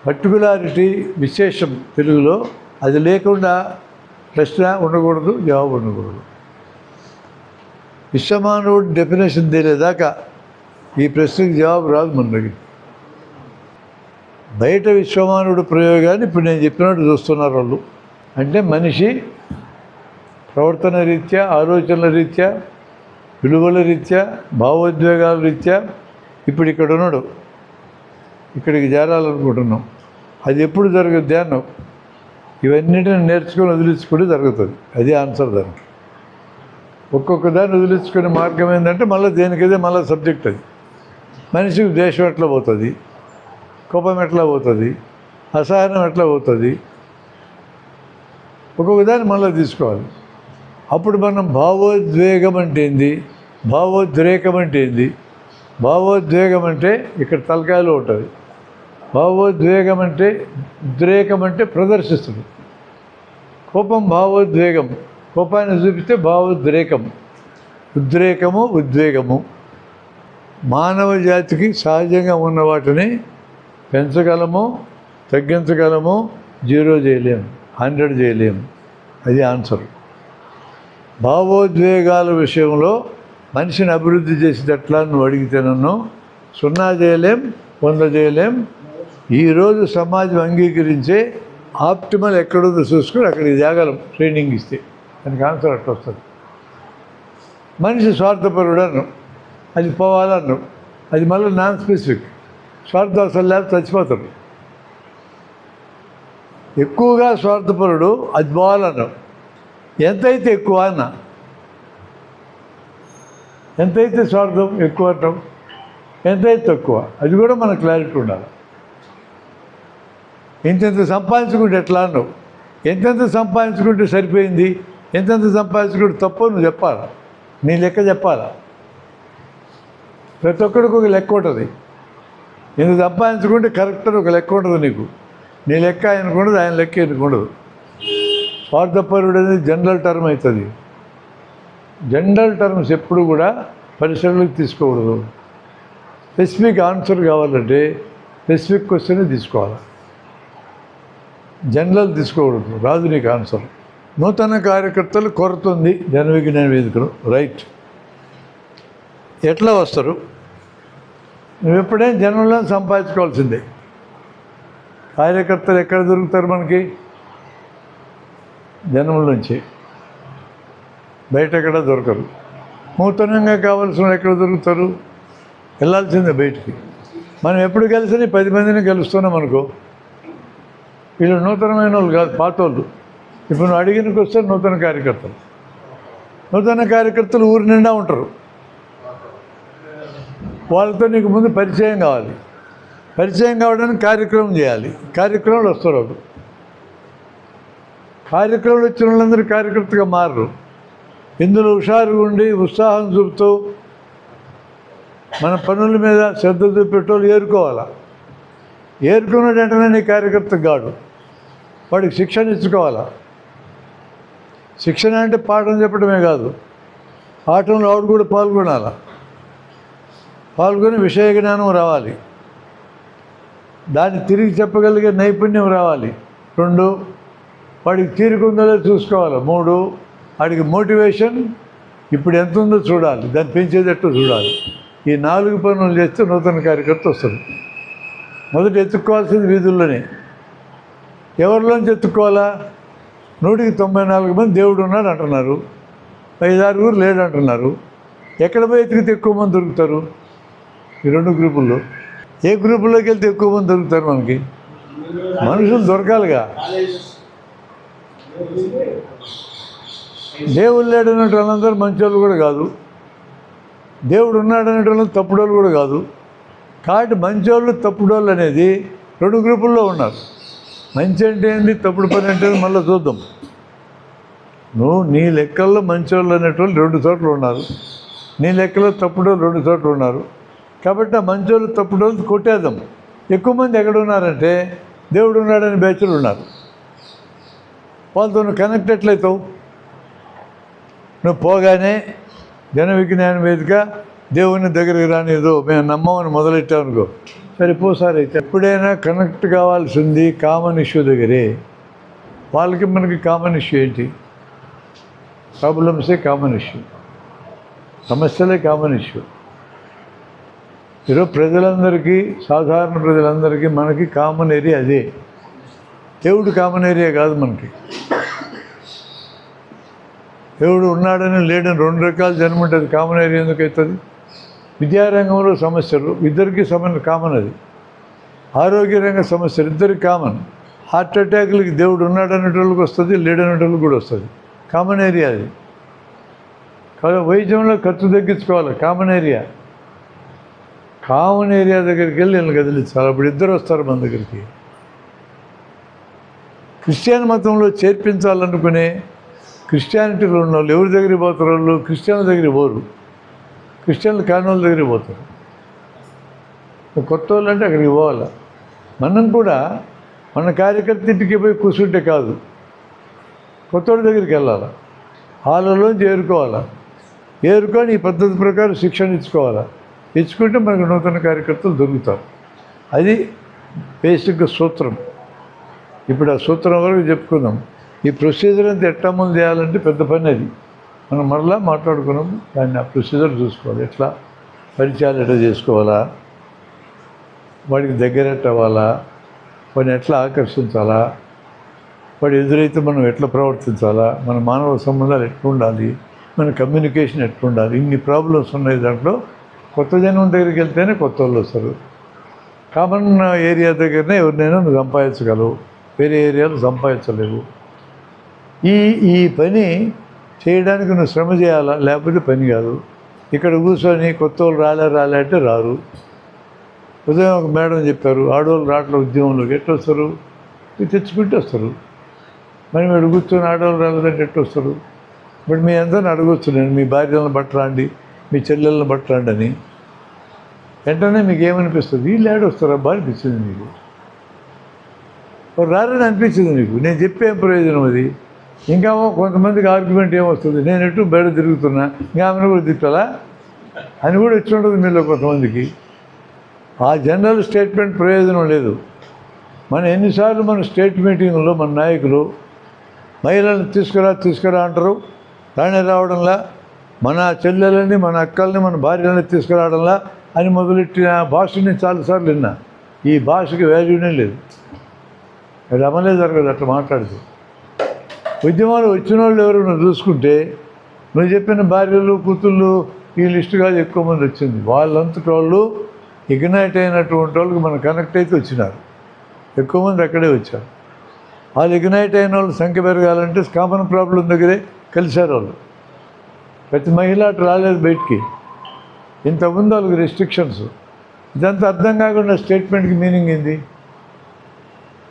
పర్టికులారిటీ విశేషం తెలుగులో. అది లేకుండా ప్రశ్న ఉండకూడదు, జవాబు ఉండకూడదు. విశ్వమానవుడు డెఫినేషన్ తెలియదాకా ఈ ప్రశ్నకి జవాబు రాదు మన దగ్గర. బయట విశ్వమానవుడు ప్రయోగాన్ని ఇప్పుడు నేను చెప్పినట్టు చూస్తున్నారు వాళ్ళు. అంటే మనిషి ప్రవర్తన రీత్యా, ఆలోచనల రీత్యా, విలువల రీత్యా, భావోద్వేగాల రీత్యా ఇప్పుడు ఇక్కడ ఉన్నాడు, ఇక్కడికి చేరాలనుకుంటున్నాం. అది ఎప్పుడు జరగదు ధ్యానం. ఇవన్నిటిని నేర్చుకొని వదిలించుకుంటే జరుగుతుంది. అది ఆన్సర్ దానికి. ఒక్కొక్క దాన్ని వదిలించుకునే మార్గం ఏంటంటే మళ్ళీ దేనికైతే మళ్ళీ సబ్జెక్ట్. అది మనిషికి ద్వేషం ఎట్లా పోతుంది, కోపం ఎట్లా పోతుంది, అసహనం ఎట్లా పోతుంది, ఒక్కొక్క దాన్ని మళ్ళీ తీసుకోవాలి. అప్పుడు మనం భావోద్వేగం అంటే ఏంది, భావోద్రేకం అంటే ఏంది. భావోద్వేగం అంటే ఇక్కడ తలకాయలో ఉంటుంది. భావోద్వేగం అంటే, ఉద్రేకం అంటే ప్రదర్శిస్తుంది. కోపం భావోద్వేగం, కోపాన్ని చూపిస్తే భావోద్రేకం. ఉద్రేకము, ఉద్వేగము మానవ జాతికి సహజంగా ఉన్న వాటిని పెంచగలము, తగ్గించగలము, 0 చేయలేము, 100 చేయలేము. అది ఆన్సర్. భావోద్వేగాల విషయంలో మనిషిని అభివృద్ధి చేసేటట్లా నువ్వు అడిగితే నన్ను 0 చేయలేం, 100 చేయలేం. ఈరోజు సమాజం అంగీకరించే ఆప్టిమల్ ఎక్కడుందో చూసుకొని అక్కడికి జాగలం ట్రైనింగ్ ఇస్తే. దానికి ఆన్సర్ అట్లా వస్తుంది. మనిషి స్వార్థపరుడు అన్నాం, అది పోవాలన్నాం. అది మళ్ళీ నాన్ స్పెసిఫిక్. స్వార్థం అసలు లేకపోతే చచ్చిపోతాడు. ఎక్కువగా స్వార్థపరుడు, అది పోవాలన్నాం. ఎంతైతే ఎక్కువ అన్నా, ఎంతైతే స్వార్థం ఎక్కువ అంటాం, ఎంతైతే తక్కువ, అది కూడా మనకు క్లారిటీ ఉండాలి. ఎంతెంత సంపాదించుకుంటే ఎట్లా అన్నావు, ఎంతెంత సంపాదించుకుంటే సరిపోయింది, ఎంతెంత సంపాదించుకుంటే తప్పో నువ్వు చెప్పాలా, నీ లెక్క చెప్పాలా. ప్రతి ఒక్కడికి ఒక లెక్క ఉంటుంది. ఎంత సంపాదించుకుంటే కరెక్ట్ అని ఒక లెక్క ఉంటుంది నీకు. నీ లెక్క ఆయనకు ఉండదు, ఆయన లెక్క ఆయనకు ఉండదు. స్వార్థపరుడు అనేది జనరల్ టర్మ్ అవుతుంది. జనరల్ టర్మ్స్ ఎప్పుడు కూడా పరిశ్రమలకు తీసుకోకూడదు. స్పెసిఫిక్ ఆన్సర్ కావాలంటే స్పెసిఫిక్ క్వశ్చన్ తీసుకోవాలి, జనరల్ తీసుకోకూడదు. రాదు నీకు ఆన్సర్. నూతన కార్యకర్తలు కొరత ఉంది జనవిజ్ఞాన వేదికలో. రైట్, ఎట్లా వస్తారు? నువ్వు ఎప్పుడైనా జనంలో సంపాదించుకోవాల్సిందే. కార్యకర్తలు ఎక్కడ దొరుకుతారు మనకి? జనం నుంచి. బయట ఎక్కడ దొరకరు. నూతనంగా కావాల్సిన ఎక్కడ దొరుకుతారు? వెళ్ళాల్సిందే బయటికి. మనం ఎప్పుడు కలిసి 10 మందిని కలుస్తున్నాం అనుకో, వీళ్ళు నూతనమైన వాళ్ళు కాదు, పాత వాళ్ళు. ఇప్పుడు నువ్వు అడిగినకి వస్తే నూతన కార్యకర్తలు. నూతన కార్యకర్తలు ఊరి నిండా ఉంటారు. వాళ్ళతో నీకు ముందు పరిచయం కావాలి. పరిచయం కావడానికి కార్యక్రమం చేయాలి. కార్యక్రమాలు వస్తారు వాళ్ళు. కార్యక్రమాలు వచ్చిన వాళ్ళందరూ కార్యకర్తగా మారరు. ఇందులో హుషారుగా ఉండి ఉత్సాహం చూపుతూ మన పనుల మీద శ్రద్ధ చూపెట్టోళ్ళు ఏరుకోవాలా. ఏరుకున్న వెంటనే నీ కార్యకర్త గాడు వాడికి శిక్షణ ఇచ్చుకోవాలా. శిక్షణ అంటే పాఠం చెప్పడమే కాదు, పాఠంలో ఆవిడ కూడా పాల్గొనాలి. పాల్గొని విషయ జ్ఞానం రావాలి, దాన్ని తిరిగి చెప్పగలిగే నైపుణ్యం రావాలి. 2, వాడికి తీరుకుందో చూసుకోవాలి. 3, వాడికి మోటివేషన్ ఇప్పుడు ఎంత ఉందో చూడాలి, దాన్ని పెంచేటట్టు చూడాలి. ఈ 4 పనులు చేస్తే నూతన కార్యకర్త వస్తుంది. మొదట ఎత్తుక్కోవాల్సింది వీధుల్లోనే. ఎవరిలోంచి ఎత్తుక్కోవాలా? 194 మంది దేవుడు ఉన్నాడు అంటున్నారు, 5-6 లేడు అంటున్నారు. ఎక్కడ పోయి ఎత్తికితే ఎక్కువ మంది దొరుకుతారు? ఈ 2 గ్రూపుల్లో ఏ గ్రూపుల్లోకి వెళ్తే ఎక్కువ మంది దొరుకుతారు? మనకి మనుషులు దొరకాలిగా. దేవుడు లేడు అన్నట్టు వాళ్ళందరూ మంచోళ్ళు కూడా కాదు, దేవుడు ఉన్నాడు అనేటి వాళ్ళు తప్పుడోళ్ళు కూడా కాదు. కాబట్టి మంచోళ్ళు తప్పుడోళ్ళు అనేది 2 గ్రూపుల్లో ఉన్నారు. మంచి అంటే ఏంటి, తప్పుడు పని అంటే మళ్ళీ చూద్దాం. నీ లెక్కల్లో మంచోళ్ళు అనేటోళ్ళు 2 చోట్ల ఉన్నారు, నీ లెక్కలో తప్పుడోళ్ళు 2 చోట్ల ఉన్నారు. కాబట్టి ఆ మంచోళ్ళు తప్పుడోళ్ళు కొట్టేద్దాం. ఎక్కువ మంది ఎక్కడ ఉన్నారంటే దేవుడు ఉన్నాడని బ్యాచులు ఉన్నారు. వాళ్ళతో నువ్వు కనెక్ట్ ఎట్లయితావు? నువ్వు పోగానే జన విజ్ఞాన వేదిక దేవుని దగ్గరికి రానిదో మేము నమ్మమని మొదలెట్టామనుకో, సరిపోసారి. అయితే ఎప్పుడైనా కనెక్ట్ కావాల్సింది కామన్ ఇష్యూ దగ్గరే. వాళ్ళకి మనకి కామన్ ఇష్యూ ఏంటి? ప్రాబ్లమ్సే కామన్ ఇష్యూ, సమస్యలే కామన్ ఇష్యూ. ఈరోజు ప్రజలందరికీ, సాధారణ ప్రజలందరికీ మనకి కామన్ ఏరియా అదే. దేవుడు కామన్ ఏరియా కాదు మనకి. దేవుడు ఉన్నాడని లేడని 2 రకాల జన్మ ఉంటుంది. కామన్ ఏరియా ఎందుకు అవుతుంది? విద్యారంగంలో సమస్యలు ఇద్దరికి కామన్. అది ఆరోగ్య రంగ సమస్యలు ఇద్దరికి కామన్. హార్ట్ అటాక్లకి దేవుడు ఉన్నాడనేటోళ్ళకి వస్తుంది, లేడనేటోళ్ళకి కూడా వస్తుంది. కామన్ ఏరియా అది. కాబట్టి వైద్యంలో ఖర్చు తగ్గించుకోవాలి, కామన్ ఏరియా. కామన్ ఏరియా దగ్గరికి వెళ్ళి వీళ్ళని కదిలించాలి. అప్పుడు ఇద్దరు వస్తారు మన దగ్గరికి. క్రిస్టియన్ మతంలో చేర్పించాలనుకునే క్రిస్టియానిటీలో ఉన్న వాళ్ళు ఎవరి దగ్గరికి పోతారు? వాళ్ళు క్రిస్టియన్ల దగ్గరికి పోరు, క్రిస్టియన్లు కాని వాళ్ళ దగ్గరికి పోతారు. కొత్త వాళ్ళు అంటే అక్కడికి పోవాలి. మనం కూడా మన కార్యకర్త ఇంటికి పోయి కూర్చుంటే కాదు, కొత్త వాళ్ళ దగ్గరికి వెళ్ళాలి. వాళ్ళలోంచి ఏరుకోవాలి. ఏరుకొని ఈ పద్ధతి ప్రకారం శిక్షణ ఇచ్చుకోవాలి. ఇచ్చుకుంటే మనకు నూతన కార్యకర్తలు దొరుకుతారు. అది బేసిక్గా సూత్రం. ఇప్పుడు ఆ సూత్రం వరకు చెప్పుకుందాం. ఈ ప్రొసీజర్ అంతా ఎట్లా ముందు చేయాలంటే పెద్ద పని. అది మనం మరలా మాట్లాడుకున్నాం. దాన్ని ఆ ప్రొసీజర్ చూసుకోవాలి. ఎట్లా పరిచయాలు ఎట్లా చేసుకోవాలా, వాడికి దగ్గర అవ్వాలా, వాడిని ఎట్లా ఆకర్షించాలా, వాడు ఎదురైతే మనం ఎట్లా ప్రవర్తించాలా, మన మానవ సంబంధాలు ఎట్లా ఉండాలి, మన కమ్యూనికేషన్ ఎట్లా ఉండాలి. ఇన్ని ప్రాబ్లమ్స్ ఉన్నాయి దాంట్లో. కొత్త జనం దగ్గరికి వెళ్తేనే కొత్త వాళ్ళు వస్తారు. కామన్ ఏరియా దగ్గరనే ఎవరినైనా నువ్వు సంపాదించగలవు, వేరే ఏరియాలో సంపాదించలేవు. ఈ పని చేయడానికి నువ్వు శ్రమ చేయాలా, లేకపోతే పని కాదు. ఇక్కడ కూర్చొని కొత్త వాళ్ళు రాలే అంటే రారు. ఉదయం ఒక మేడం చెప్పారు, ఆడవాళ్ళు రావట్లే ఉద్యమంలోకి. ఎట్లా వస్తారు? మీరు తెచ్చుకుంటే వస్తారు. మరి మీరు కూర్చొని ఆడవాళ్ళు రాలేదంటే ఎట్లా వస్తారు? బట్ మీ అందరిని అడగొచ్చు, నేను మీ భార్యలను బట్టరండి, మీ చెల్లెలను బట్టరండి అని. వెంటనే మీకు ఏమనిపిస్తుంది? వీళ్ళు వస్తారబ్బా అనిపించింది మీకు. రారని అనిపించింది నీకు. నేను చెప్పే ప్రయోజనం అది. ఇంకా కొంతమందికి ఆర్గ్యుమెంట్ ఏమొస్తుంది, నేను ఎటు బయట తిరుగుతున్నా, ఇంకా ఆమెను కూడా తిట్టాలా అని కూడా ఇచ్చి ఉంటుంది మీలో కొంతమందికి. ఆ జనరల్ స్టేట్మెంట్ ప్రయోజనం లేదు. ఎన్నిసార్లు మన స్టేట్ మీటింగ్లో మన నాయకులు మహిళలను తీసుకురా అంటారు, రావడంలా. మన చెల్లెలని, మన అక్కల్ని, మన భార్యలని తీసుకురావడంలా అని మొదలెట్టిన భాషని చాలాసార్లు విన్నా. ఈ భాషకి వాల్యూనే లేదు. అది అమలే జరగదు అట్లా మాట్లాడితే. ఉద్యమాలు వచ్చిన వాళ్ళు ఎవరు నువ్వు చూసుకుంటే, నువ్వు చెప్పిన భార్యలు, కూతుళ్ళు ఈ లిస్టు కాదు ఎక్కువ మంది వచ్చింది. వాళ్ళంతటి వాళ్ళు ఇగ్నైట్ అయినటువంటి వాళ్ళకి మనం కనెక్ట్ అయితే వచ్చినారు. ఎక్కువ మంది అక్కడే వచ్చారు. వాళ్ళు ఇగ్నైట్ అయిన వాళ్ళ సంఖ్య పెరగాలంటే కామన్ ప్రాబ్లం దగ్గరే కలిశారు వాళ్ళు. ప్రతి మహిళ అటు రాలేదు బయటికి. ఇంతకుముందు వాళ్ళకి రెస్ట్రిక్షన్స్. ఇదంతా అర్థం కాకుండా స్టేట్మెంట్కి మీనింగ్ ఏంది?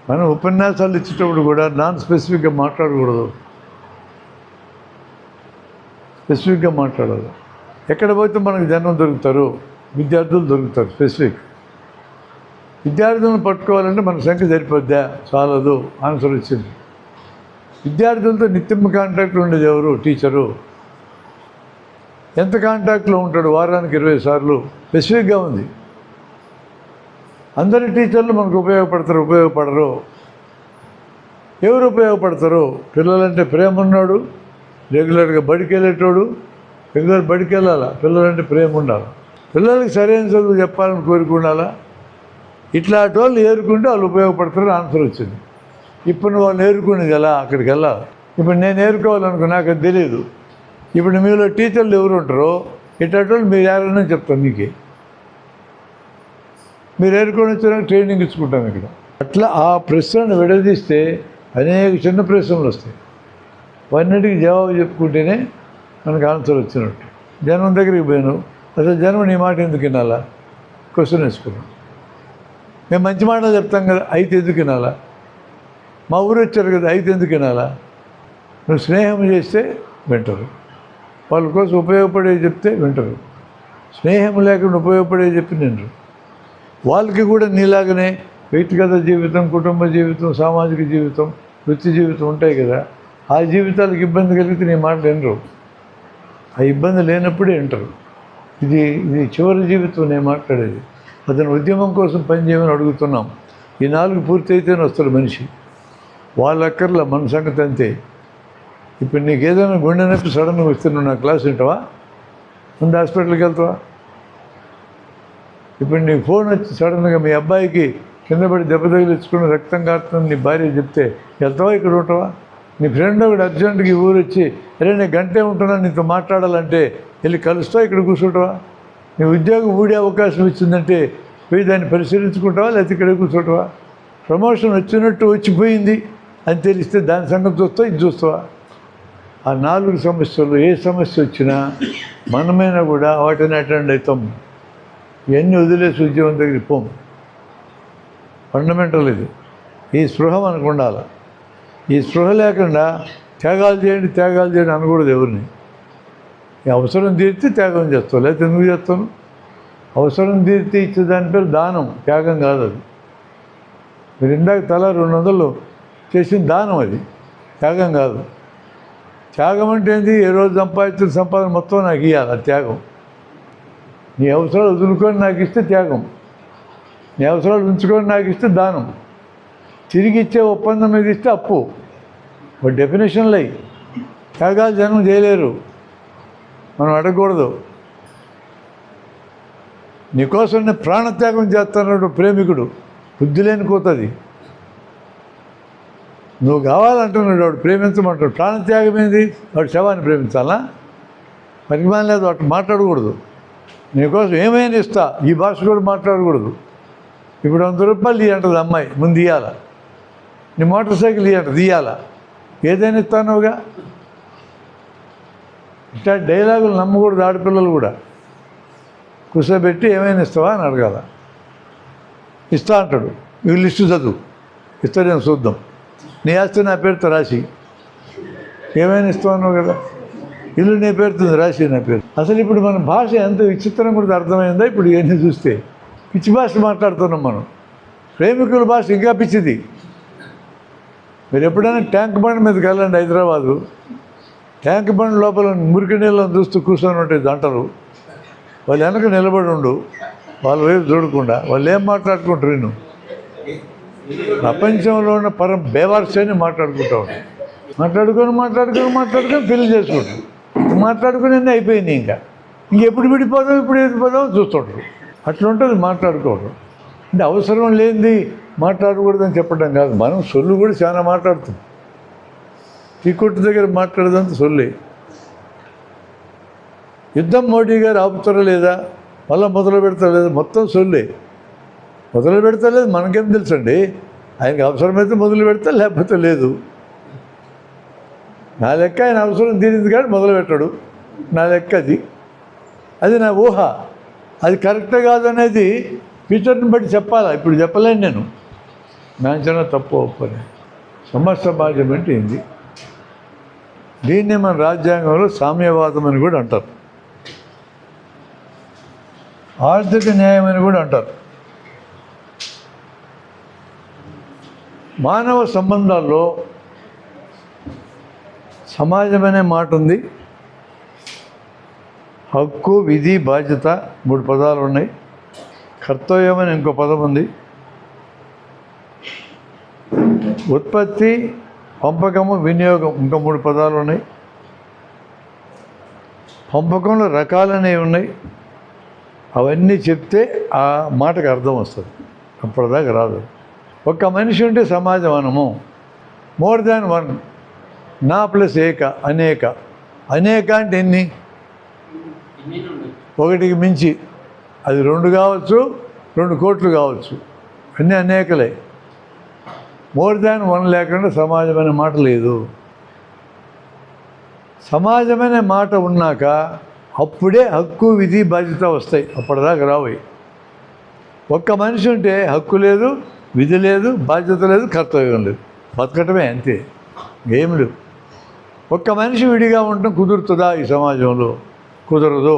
మనం ఉపన్యాసాలు ఇచ్చేటప్పుడు కూడా నాన్ స్పెసిఫిక్గా మాట్లాడకూడదు. స్పెసిఫిక్గా మాట్లాడాలి. ఎక్కడ పోతే మనకు జనం దొరుకుతారు, విద్యార్థులు దొరుకుతారు. స్పెసిఫిక్ విద్యార్థులను పట్టుకోవాలంటే మన సంఖ్య సరిపోద్దా? చాలదు. ఆన్సర్ వచ్చింది. విద్యార్థులతో నిత్యం కాంటాక్ట్లో ఉండేది ఎవరు? టీచరు. ఎంత కాంటాక్ట్లో ఉంటాడు? వారానికి 20 సార్లు. స్పెసిఫిక్గా ఉంది. అందరి టీచర్లు మనకు ఉపయోగపడతారు, ఉపయోగపడరు. ఎవరు ఉపయోగపడతారు? పిల్లలంటే ప్రేమ ఉన్నాడు, రెగ్యులర్గా బడికి వెళ్ళేటోడు. రెగ్యులర్ బడికి వెళ్ళాలా? పిల్లలంటే ప్రేమ ఉండాలి. పిల్లలకి సరైన చదువు చెప్పాలని కోరిక ఉండాలా? ఇట్లాంటి వాళ్ళు ఏరుకుంటే వాళ్ళు ఉపయోగపడతారు. ఆన్సర్ వచ్చింది. ఇప్పుడు నువ్వు వాళ్ళు ఏరుకునేది ఎలా? అక్కడికి వెళ్ళాలి. ఇప్పుడు నేను ఏరుకోవాలనుకో, నాకు అది తెలియదు. ఇప్పుడు మీలో టీచర్లు ఎవరు ఉంటారో ఇట్లాంటి వాళ్ళు మీరు ఎవరైనా చెప్తాను. నీకే మీరు ఏరుకొని వచ్చినా ట్రైనింగ్ ఇచ్చుకుంటాం ఇక్కడ. అట్లా ఆ ప్రశ్నను విడదీస్తే అనేక చిన్న ప్రశ్నలు వస్తాయి. వాటికి జవాబు చెప్పుకుంటేనే మనకు ఆన్సర్ వచ్చినట్టు. జనం దగ్గరికి పోయాను, అసలు జనం నీ మాట ఎందుకు వినాలా? క్వశ్చన్ వేసుకున్నాం. మేము మంచి మాటలు చెప్తాం కదా, అయితే ఎందుకు వినాలా? మా ఊరు వచ్చారు కదా, అయితే ఎందుకు వినాలా? నువ్వు స్నేహం చేస్తే వింటారు. వాళ్ళ కోసం ఉపయోగపడేది చెప్తే వింటారు. స్నేహం లేకుండా ఉపయోగపడేది చెప్పి వింటారు. వాళ్ళకి కూడా నీలాగనే వ్యక్తిగత జీవితం, కుటుంబ జీవితం, సామాజిక జీవితం, వృత్తి జీవితం ఉంటాయి కదా. ఆ జీవితాలకు ఇబ్బంది కలిగితే నీ మాట వినరు. ఆ ఇబ్బంది లేనప్పుడే వింటారు. ఇది చివరి జీవితం నేను మాట్లాడేది. అతను ఉద్యమం కోసం పనిచేయమని అడుగుతున్నాం. ఈ 4 పూర్తయితేనే వస్తాడు మనిషి. వాళ్ళ అక్కర్లా, మన సంగతి అంతే. ఇప్పుడు నీకు ఏదైనా గుండె నొప్పి సడన్గా వస్తే నువ్వు నా క్లాస్ వింటావా? ముందు హాస్పిటల్కి వెళ్తావా? ఇప్పుడు నీకు ఫోన్ వచ్చి సడన్గా మీ అబ్బాయికి కింద పడి దెబ్బ తగిలించుకుని రక్తం కారుతుంది నీ భార్య చెప్తే వెళ్తావా? ఇక్కడ ఉంటావా? నీ ఫ్రెండ్ ఒకటి అర్జెంటుగా ఈ ఊరు వచ్చి, అరే నేను గంటే ఉంటున్నాను నీతో మాట్లాడాలంటే వెళ్ళి కలుస్తావా? ఇక్కడ కూర్చుంటావా? నీ ఉద్యోగం ఊడే అవకాశం ఇచ్చిందంటే పోయి దాన్ని పరిశీలించుకుంటావా? లేకపోతే ఇక్కడ కూర్చోటవా? ప్రమోషన్ వచ్చినట్టు వచ్చిపోయింది అని తెలిస్తే దాని సంగతి చూస్తావా? ఇది చూస్తావా? ఆ 4 సమస్యలు ఏ సమస్య వచ్చినా మనమైనా కూడా వాటిని అటెండ్ అవుతాం. ఇవన్నీ వదిలేసి ఉద్యోగం దగ్గరికి పోం. ఫండమెంటల్ ఇది. ఈ స్పృహ మనకు ఉండాలి. ఈ స్పృహ లేకుండా త్యాగాలు చేయండి అనకూడదు ఎవరిని. ఈ అవసరం తీరితే త్యాగం చేస్తావు, లేకపోతే ఎందుకు చేస్తాను? అవసరం తీరితే ఇచ్చే దాని పేరు దానం, త్యాగం కాదు అది. మీరు ఇందాక తల 200 చేసిన దానం, అది త్యాగం కాదు. త్యాగం అంటే ఏంటి? ఏ రోజు సంపాదించిన సంపాదన మొత్తం నాకు ఇవ్వాలి, అది త్యాగం. నీ అవసరాలు వదులుకొని నాకు ఇస్తే త్యాగం, నీ అవసరాలు ఉంచుకొని నాకు ఇస్తే దానం. తిరిగి ఇచ్చే ఒప్పందం మీద ఇస్తే అప్పు. ఒక డెఫినేషన్లు అయ్యి త్యాగాలు జనం చేయలేరు, మనం అడగకూడదు. నీకోసం నేను ప్రాణత్యాగం చేస్తానన్నాడు ప్రేమికుడు, బుద్ధి లేని కోతది. నువ్వు కావాలంటున్నాడు వాడు, ప్రేమించమంటాడు. ప్రాణత్యాగం ఏంది? వాడు శవాన్ని ప్రేమించాలా? పరిమాణం లేదు, వాటి మాట్లాడకూడదు. నీకోసం ఏమైనా ఇస్తా, ఈ భాష కూడా మాట్లాడకూడదు. ఇప్పుడు 100 రూపాయలు ఇవ్వంటది అమ్మాయి, ముందు ఇవ్వాలా. నీ మోటార్ సైకిల్ ఇవ్వంటది, ఇవ్వాలా. ఏదైనా ఇస్తానుగా. ఇట్లా డైలాగులు నమ్మకూడదు. ఆడపిల్లలు కూడా కూర్చోబెట్టి ఏమైనా ఇస్తావా అని అడగాల. ఇస్తా అంటాడు, ఇవి లిస్టు చదువు, ఇస్తాడేమో చూద్దాం. నీ ఆస్తి నా పేరుతో రాసి, ఏమైనా ఇస్తావు కదా. ఇల్లు నీ పేరుతో రాసి, నా పేరు. అసలు ఇప్పుడు మన భాష ఎంత విచిత్రం కూడా అర్థమైందా? ఇప్పుడు ఇవన్నీ చూస్తే పిచ్చి భాష మాట్లాడుతున్నాం మనం. ప్రేమికుల భాష ఇంకా పిచ్చిది. మీరు ఎప్పుడైనా ట్యాంక్ బండ్ మీదకి వెళ్ళండి హైదరాబాదు. ట్యాంక్ బండ్ లోపల మురికి నీళ్ళని చూస్తూ కూర్చొని ఉంటాయి జంటలు. వాళ్ళు వెనక నిలబడి ఉండు, వాళ్ళ వైపు చూడకుండా. వాళ్ళు ఏం మాట్లాడుకుంటారు? నేను ప్రపంచంలో ఉన్న పరం బేవార్సని మాట్లాడుకుంటా ఉంటాను. మాట్లాడుకొని పెళ్లి చేసుకుంటారు. మాట్లాడుకుని అన్నీ అయిపోయింది. ఇంకెప్పుడు విడిపోదాం, ఇప్పుడు విడిపోదాం చూస్తుంటారు. అట్లా ఉంటుంది మాట్లాడుకోవడం. అంటే అవసరం లేనిది మాట్లాడకూడదని చెప్పడం కాదు, మనం సొల్లు కూడా చాలా మాట్లాడుతాం. టీ కొట్టు దగ్గర మాట్లాడేదంతా సొల్లే. యుద్ధం మోడీ గారు ఆపుతారా లేదా, మళ్ళీ మొదలు పెడతారా లేదా, మొత్తం సొల్లే. మొదలు పెడతలేదు, మనకేం తెలుసండి. ఆయనకి అవసరమైతే మొదలు పెడతా, లేకపోతే లేదు. నా లెక్క ఆయన అవసరం తీరింది కానీ మొదలు పెట్టాడు. నా లెక్క అది నా ఊహ. అది కరెక్టే కాదనేది ఫ్యూచర్ని బట్టి చెప్పాలా. ఇప్పుడు చెప్పలేను నేను. నా అంచనా తప్పు ఒప్పని. సమస్త సమాజం అంటే ఏంది? దీన్నే మన రాజ్యాంగంలో సామ్యవాదం అని కూడా అంటారు, ఆర్థిక న్యాయం అని కూడా అంటారు. మానవ సంబంధాల్లో సమాజం అనే మాట ఉంది, హక్కు, విధి, బాధ్యత 3 పదాలు ఉన్నాయి, కర్తవ్యం అని ఇంకో పదం ఉంది, ఉత్పత్తి, పంపకము, వినియోగం ఇంకా 3 పదాలు ఉన్నాయి. పంపకంలో రకాలనేవి ఉన్నాయి. అవన్నీ చెప్తే ఆ మాటకు అర్థం వస్తుంది, అప్పటిదాకా రాదు. ఒక్క మనిషి ఉంటే సమాజం అనము. మోర్ దాన్ వన్, నా ప్లస్ ఏక, అనేక. అనేక అంటే ఎన్ని? ఒకటికి మించి. అది 2 కావచ్చు, 2 కోట్లు కావచ్చు, అన్నీ అనేకలే. మోర్ దాన్ వన్ లేకుండా సమాజం అనే మాట లేదు. సమాజం అనే మాట ఉన్నాక అప్పుడే హక్కు, విధి, బాధ్యత వస్తాయి, అప్పటిదాకా రావు. ఒక్క మనిషి ఉంటే హక్కు లేదు, విధి లేదు, బాధ్యత లేదు, కర్తవ్యం లేదు, బతకటమే అంతే, ఏం లేవు. ఒక్క మనిషి విడిగా ఉండటం కుదురుతుందా ఈ సమాజంలో? కుదరదు.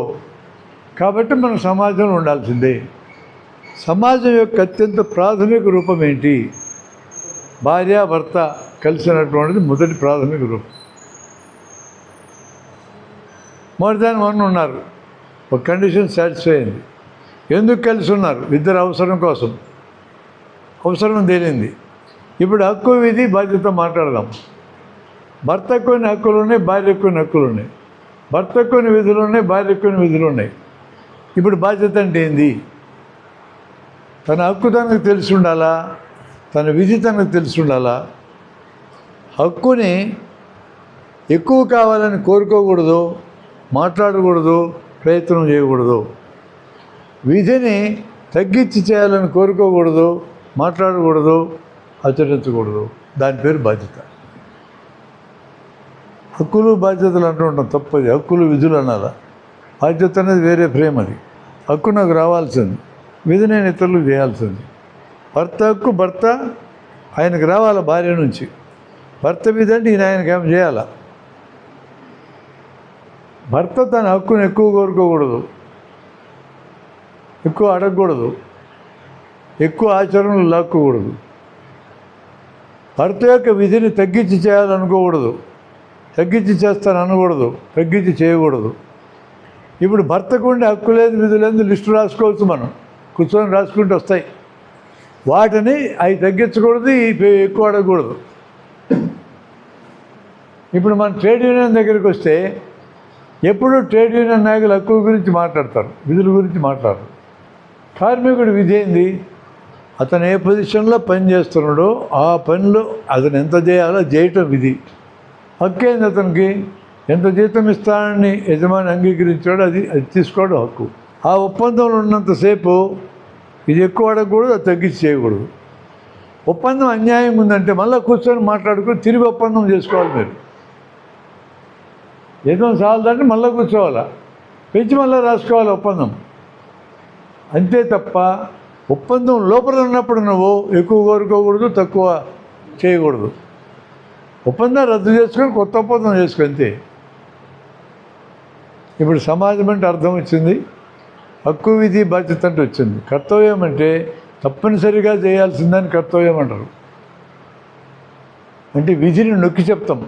కాబట్టి మనం సమాజంలో ఉండాల్సిందే. సమాజం యొక్క అత్యంత ప్రాథమిక రూపం ఏంటి? భార్య భర్త కలిసినటువంటిది మొదటి ప్రాథమిక రూపం. మోర్ దాన్ వన్ ఉన్నారు, ఒక కండిషన్ సాటిస్ఫై అయింది. ఎందుకు కలిసి ఉన్నారు? ఇద్దరు అవసరం కోసం, అవసరం తేలింది. ఇప్పుడు హక్కు, విధి, బాధ్యత మాట్లాడదాం. భర్తకు కొన్ని హక్కులు ఉన్నాయి, భార్యకు కొన్ని హక్కులు ఉన్నాయి. భర్తకు కొన్ని విధులు ఉన్నాయి, భార్యకు కొన్ని విధులు ఉన్నాయి. ఇప్పుడు బాధ్యత అంటే ఏంది? తన హక్కు తనకు తెలిసి ఉండాలా, తన విధి తనకు తెలిసి ఉండాలా. హక్కుని ఎక్కువ కావాలని కోరుకోకూడదు, మాట్లాడకూడదు, ప్రయత్నం చేయకూడదు. విధిని తగ్గించి చేయాలని కోరుకోకూడదు, మాట్లాడకూడదు, ఆచరించకూడదు. దాని పేరు బాధ్యత. హక్కులు, బాధ్యతలు అంటూ ఉంటాం, తప్పది. హక్కులు, విధులు అనాలా. బాధ్యత అనేది వేరే ఫ్రేమ్. అది హక్కు నాకు రావాల్సింది, విధి నేను ఇతరులకు చేయాల్సింది. భర్త హక్కు, భర్త ఆయనకు రావాలా భార్య నుంచి. భర్త విధి అంటే ఈయన ఆయనకి ఏం చేయాలా. భర్త తన హక్కును ఎక్కువ కోరుకోకూడదు, ఎక్కువ అడగకూడదు, ఎక్కువ ఆచరణలు లాక్కకూడదు. భర్త యొక్క విధిని తగ్గించి చేయాలనుకోకూడదు, తగ్గించి చేస్తాను అనకూడదు, తగ్గించి చేయకూడదు. ఇప్పుడు భర్తకు ఉండే హక్కు లేదు, విధి లేదు, లిస్టు రాసుకోవచ్చు. మనం కూర్చొని రాసుకుంటూ వస్తాయి. వాటిని అవి తగ్గించకూడదు, ఎక్కువ అడగకూడదు. ఇప్పుడు మన ట్రేడ్ యూనియన్ దగ్గరికి వస్తే ఎప్పుడు ట్రేడ్ యూనియన్ నాయకులు హక్కుల గురించి మాట్లాడతారు, విధుల గురించి మాట్లాడరు. కార్మికుడి విధి ఏంది? అతను ఏ పొజిషన్లో పని చేస్తున్నాడో ఆ పనిలో అతను ఎంత చేయాలో చేయటం విధి. హక్కు ఏంది? అతనికి ఎంత జీతం ఇస్తానని యజమాని అంగీకరించాడో అది తీసుకోవడం హక్కు. ఆ ఒప్పందంలో ఉన్నంతసేపు ఇది ఎక్కువ అడగకూడదు, అది తగ్గించి చేయకూడదు. ఒప్పందం అన్యాయం ఉందంటే మళ్ళీ కూర్చొని మాట్లాడుకుని తిరిగి ఒప్పందం చేసుకోవాలి. మీరు జీతం చాలదంటే మళ్ళీ కూర్చోవాలా, పెంచి మళ్ళీ రాసుకోవాలి ఒప్పందం. అంతే తప్ప ఒప్పందం లోపల ఉన్నప్పుడు నువ్వు ఎక్కువ కోరుకోకూడదు, తక్కువ చేయకూడదు. ఒప్పందం రద్దు చేసుకొని కొత్త ఒప్పందం చేసుకో, అంతే. ఇప్పుడు సమాజం అంటే అర్థం వచ్చింది, హక్కు, విధి, బాధ్యత అంటే వచ్చింది. కర్తవ్యం అంటే తప్పనిసరిగా చేయాల్సిందని కర్తవ్యం అంటారు. అంటే విధిని నొక్కి చెప్తాం,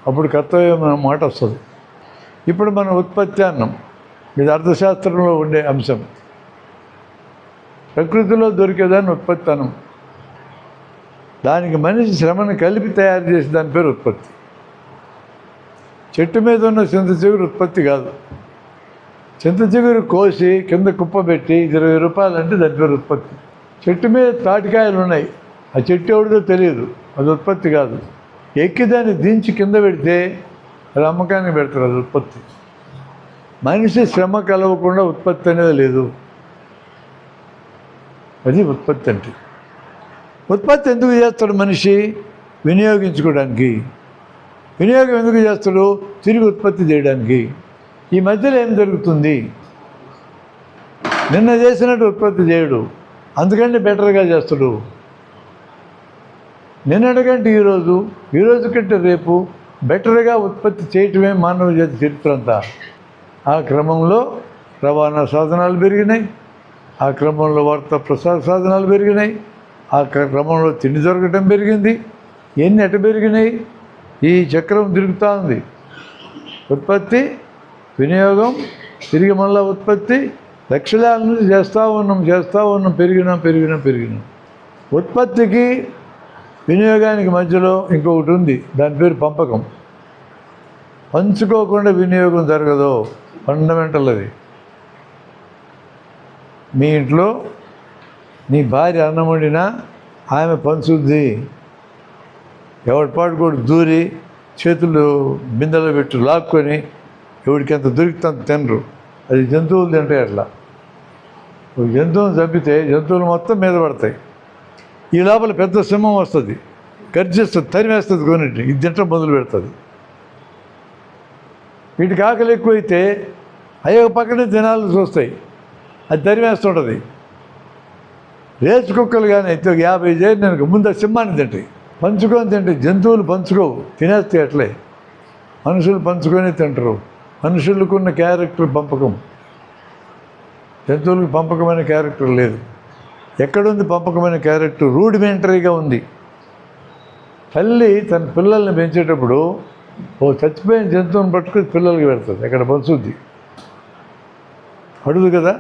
అప్పుడు కర్తవ్యం అన్న మాట వస్తుంది. ఇప్పుడు మనం ఉత్పత్తి అన్నాం, ఇది అర్థశాస్త్రంలో ఉండే అంశం. ప్రకృతిలో దొరికేదాన్ని ఉత్పత్తి అనం. దానికి మనిషి శ్రమను కలిపి తయారు చేసి దాని పేరు ఉత్పత్తి. చెట్టు మీద ఉన్న చింత చిగురు ఉత్పత్తి కాదు. చింత చిగురు కోసి కింద కుప్ప పెట్టి 20 రూపాయలు అంటే దాని పేరు ఉత్పత్తి. చెట్టు మీద తాటికాయలు ఉన్నాయి, ఆ చెట్టు ఎవడిదో తెలియదు, అది ఉత్పత్తి కాదు. ఎక్కి దాన్ని దించి కింద పెడితే అది అమ్మకానికి పెడతారు, అది ఉత్పత్తి. మనిషి శ్రమ కలవకుండా ఉత్పత్తి అనేది లేదు, అది ఉత్పత్తి అంటే. ఉత్పత్తి ఎందుకు చేస్తాడు మనిషి? వినియోగించుకోవడానికి. వినియోగం ఎందుకు చేస్తాడు? తిరిగి ఉత్పత్తి చేయడానికి. ఈ మధ్యలో ఏం జరుగుతుంది? నిన్న చేసినట్టు ఉత్పత్తి చేయడు, అందుకంటే బెటర్గా చేస్తాడు. నిన్నటికంటే ఈరోజు, ఈరోజు కంటే రేపు, బెటర్గా ఉత్పత్తి చేయటమే మానవ జాతి చరిత్ర అంతా. ఆ క్రమంలో రవాణా సాధనాలు పెరిగినాయి, ఆ క్రమంలో వార్తా ప్రసార సాధనాలు పెరిగినాయి, ఆ క్రమంలో తిండి దొరకటం పెరిగింది. ఎన్ని ఎట పెరిగినాయి? ఈ చక్రం తిరుగుతూ ఉంది. ఉత్పత్తి, వినియోగం, తిరిగి మళ్ళీ ఉత్పత్తి, లక్షలాల నుంచి చేస్తూ ఉన్నాం, పెరిగినాం. ఉత్పత్తికి వినియోగానికి మధ్యలో ఇంకొకటి ఉంది, దాని పేరు పంపకం. పంచుకోకుండా వినియోగం జరగదు, ఫండమెంటల్ అది. మీ ఇంట్లో నీ భార్య అన్నం వండినా ఆమె పంచుద్ది. ఎవడి పాటు కూడా దూరి చేతులు బిందెలో పెట్టి లాక్కొని ఎవడికి ఎంత దొరికితే అంత తినరు. అది జంతువులు తింటాయి. అట్లా ఒక జంతువుని చంపితే జంతువులు మొత్తం మీద పడతాయి. ఈ లోపల పెద్ద సింహం వస్తుంది, గర్జిస్తుంది, తరిమేస్తుంది, కొన్నింటిని ఇది తింటం మొదలు పెడుతుంది. వీటికి ఆకలి ఎక్కువైతే అయ్యో పక్కనే తినాల్సి వస్తాయి, అది తరిమేస్తుంటుంది. రేసు కుక్కలు కానీ అయితే ఒక 50 చేరినాక ముందు ఆ సింహాన్ని తింటాయి. పంచుకొని తింటాయి. జంతువులు పంచుకోవు, తినేస్తాయి అట్లే. మనుషులు పంచుకొని తింటారు. మనుషులకున్న క్యారెక్టర్ పంపకం, జంతువులకు పంపకమైన క్యారెక్టర్ లేదు. ఎక్కడుంది పంపకమైన క్యారెక్టర్? రూడిమెంటరీగా ఉంది. తల్లి తన పిల్లల్ని పెంచేటప్పుడు ఓ చచ్చిపోయిన జంతువుని పట్టుకుని పిల్లలకి పెడుతుంది, అక్కడ పంచుద్ది. అడుగు కదా,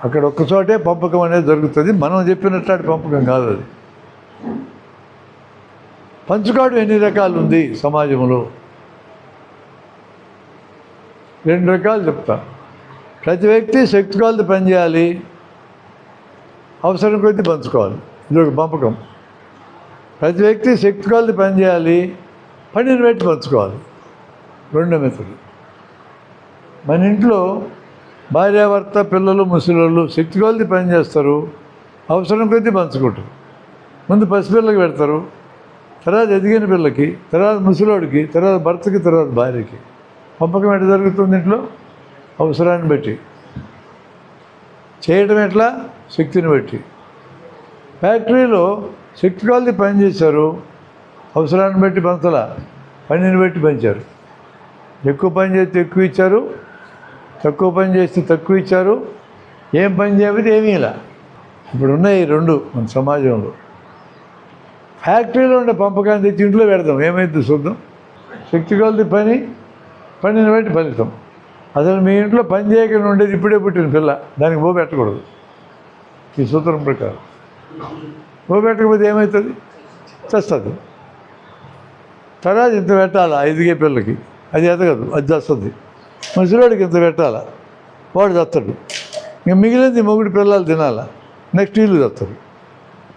అక్కడ ఒక్కచోటే పంపకం అనేది జరుగుతుంది. మనం చెప్పినట్లాంటి పంపకం కాదు అది. పంచుకోవడం ఎన్ని రకాలు ఉంది సమాజంలో? 2 రకాలు చెప్తా. ప్రతి వ్యక్తి శక్తి కొలది పనిచేయాలి, అవసరం కొద్దీ పంచుకోవాలి. ఇది ఒక పంపకం. ప్రతి వ్యక్తి శక్తి కొలది పనిచేయాలి, పనిని పెట్టి పంచుకోవాలి. 2 మెథడ్. మన ఇంట్లో భార్యాభర్త, పిల్లలు, ముసలోళ్ళు శక్తి కొలది పనిచేస్తారు, అవసరం కొద్దీ పంచుకుంటారు. ముందు పసిపిల్లకి పెడతారు, తర్వాత ఎదిగిన పిల్లకి, తర్వాత ముసలోడికి, తర్వాత భర్తకి, తర్వాత భార్యకి. పంపకం ఎట్లా జరుగుతుంది? ఇంట్లో అవసరాన్ని బట్టి చేయడం, ఎట్లా? శక్తిని బట్టి. ఫ్యాక్టరీలో శక్తి కొలది పని చేశారు, అవసరాన్ని బట్టి పంచలా, పనిని బట్టి పంచారు. ఎక్కువ పని చేస్తే ఎక్కువ ఇచ్చారు, తక్కువ పని చేస్తే తక్కువ ఇచ్చారు. ఏం పని చేయకపోతే ఏమీ ఇలా. ఇప్పుడు ఉన్నాయి 2 మన సమాజంలో. ఫ్యాక్టరీలో ఉండే పంపకాన్ని తెచ్చి ఇంట్లో పెడదాం, ఏమైంది చూద్దాం. శక్తి కొలది పనిని బట్టి ఫలితం. అసలు మీ ఇంట్లో పని చేయకుండా ఉండేది ఇప్పుడే పుట్టిన పిల్ల, దానికి పెట్టకూడదు ఈ సూత్రం ప్రకారం. పెట్టకపోతే ఏమవుతుంది? చస్తుంది. తర్వాత ఇంత పెట్టాలా ఎదిగే పిల్లకి, అది ఎదగదు, అది చస్తుంది. ముసలివాడికి ఇంత పెట్టాలా, వాడు చస్తాడు. ఇంక మిగిలింది మొగుడు పిల్లలు తినాలా, నెక్స్ట్ వీళ్ళు చస్తారు.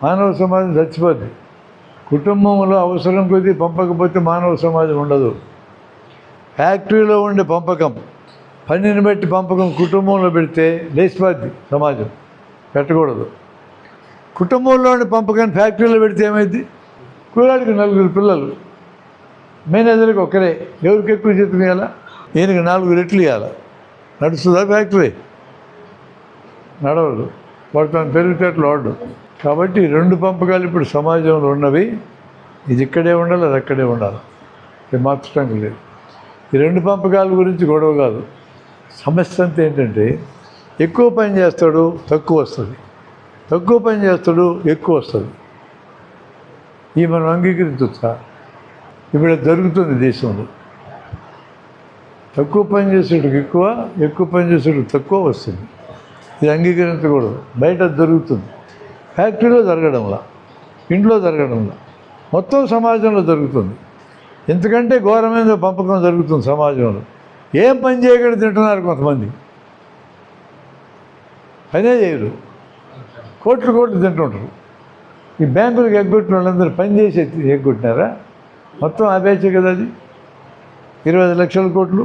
మానవ సమాజం చచ్చిపోద్ది. కుటుంబంలో అవసరం కొద్దీ పంపకపోతే మానవ సమాజం ఉండదు. ఫ్యాక్టరీలో ఉండే పంపకం, పనిని బట్టి పంపకం కుటుంబంలో పెడితే లేచిపోద్ది సమాజం, పెట్టకూడదు. కుటుంబంలో ఉండే పంపకాన్ని ఫ్యాక్టరీలో పెడితే ఏమైంది? కూరాడికి 4 పిల్లలు, మేనేజర్కి ఒక్కరే, ఎవరికి ఎక్కువ జీతం ఇవ్వాలా? ఈయనకి 4 రెట్లు ఇవ్వాలా? నడుస్తుందా ఫ్యాక్టరీ? నడవదు. వాడు తను తెలివితేటలు వాడు. కాబట్టి 2 పంపకాలు ఇప్పుడు సమాజంలో ఉన్నవి. ఇది ఇక్కడే ఉండాలి, అది అక్కడే ఉండాలి, ఇది మార్చడానికి లేదు. ఈ 2 పంపకాల గురించి గొడవ కాదు. సమస్య అంతా ఏంటంటే ఎక్కువ పని చేస్తాడు, తక్కువ వస్తుంది, తక్కువ పని చేస్తాడు, ఎక్కువ వస్తుంది. ఈ మనం అంగీకరించవచ్చా? ఇప్పుడు జరుగుతుంది దేశంలో. తక్కువ పని చేసేటికి ఎక్కువ, ఎక్కువ పని చేసేటికి తక్కువ వస్తుంది. ఇది అంగీకరించకూడదు. బయట జరుగుతుంది, ఫ్యాక్టరీలో జరగడంలా, ఇంట్లో జరగడంలా, మొత్తం సమాజంలో జరుగుతుంది. ఎందుకంటే ఘోరమైన పంపకం జరుగుతుంది సమాజంలో. ఏం పని చేయకుండా తింటున్నారు కొంతమంది, పనే చేయరు, కోట్లు తింటుంటారు. ఈ బ్యాంకులకు ఎగ్గొట్టిన వాళ్ళందరూ పని చేసి ఎగ్గొట్టినారా? మొత్తం ఆపేచే కదా అది. 25 లక్షల కోట్లు.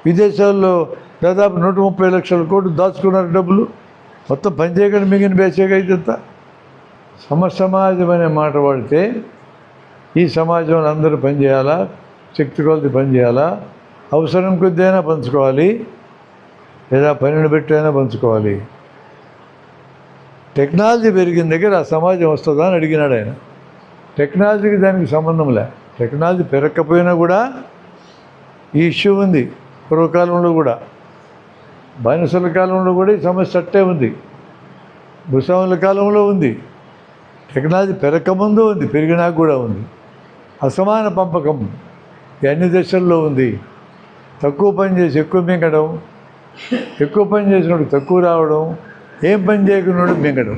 విదేశాల్లో దాదాపు 130 లక్షల కోట్లు దాచుకున్నారు డబ్బులు. మొత్తం పని చేయకుండా మిగిలిన బేచేగా ఇదంతా. సమాజం అనే మాట వాడితే ఈ సమాజంలో అందరూ పనిచేయాలా, శక్తి కొలది పనిచేయాలా, అవసరం కొద్ది అయినా పంచుకోవాలి, లేదా పనిని పెట్టి అయినా పంచుకోవాలి. టెక్నాలజీ పెరిగిన దగ్గర ఆ సమాజం వస్తుందా అని అడిగినాడు ఆయన. టెక్నాలజీకి దానికి సంబంధం లే. టెక్నాలజీ పెరగకపోయినా కూడా ఈ ఇష్యూ ఉంది. పూర్వకాలంలో కూడా, బానిసల కాలంలో కూడా ఈ సమస్య అట్టే ఉంది, భూస్వాముల కాలంలో ఉంది, టెక్నాలజీ పెరగకముందు ఉంది, పెరిగినాక కూడా ఉంది. అసమాన పంపకం ఈ అన్ని దశల్లో ఉంది. తక్కువ పని చేసి ఎక్కువ మింగడం, ఎక్కువ పని చేసినోడు తక్కువ రావడం, ఏం పని చేయకున్నాడు మింగడం.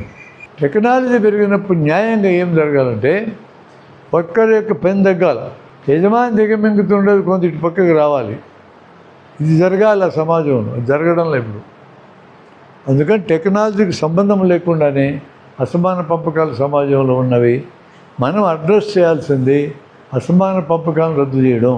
టెక్నాలజీ పెరిగినప్పుడు న్యాయంగా ఏం జరగాలంటే ఒక్కరి యొక్క పని తగ్గాలి, యజమాని దిగమింగుతుండేది కొంత ఇటు పక్కకి రావాలి. ఇది జరగాలి ఆ సమాజంలో, జరగడంలో ఇప్పుడు. అందుకని టెక్నాలజీకి సంబంధం లేకుండానే అసమాన పంపకాలు సమాజంలో ఉన్నవి. మనం అడ్రస్ చేయాల్సింది అసమాన పంపకాలను రద్దు చేయడం.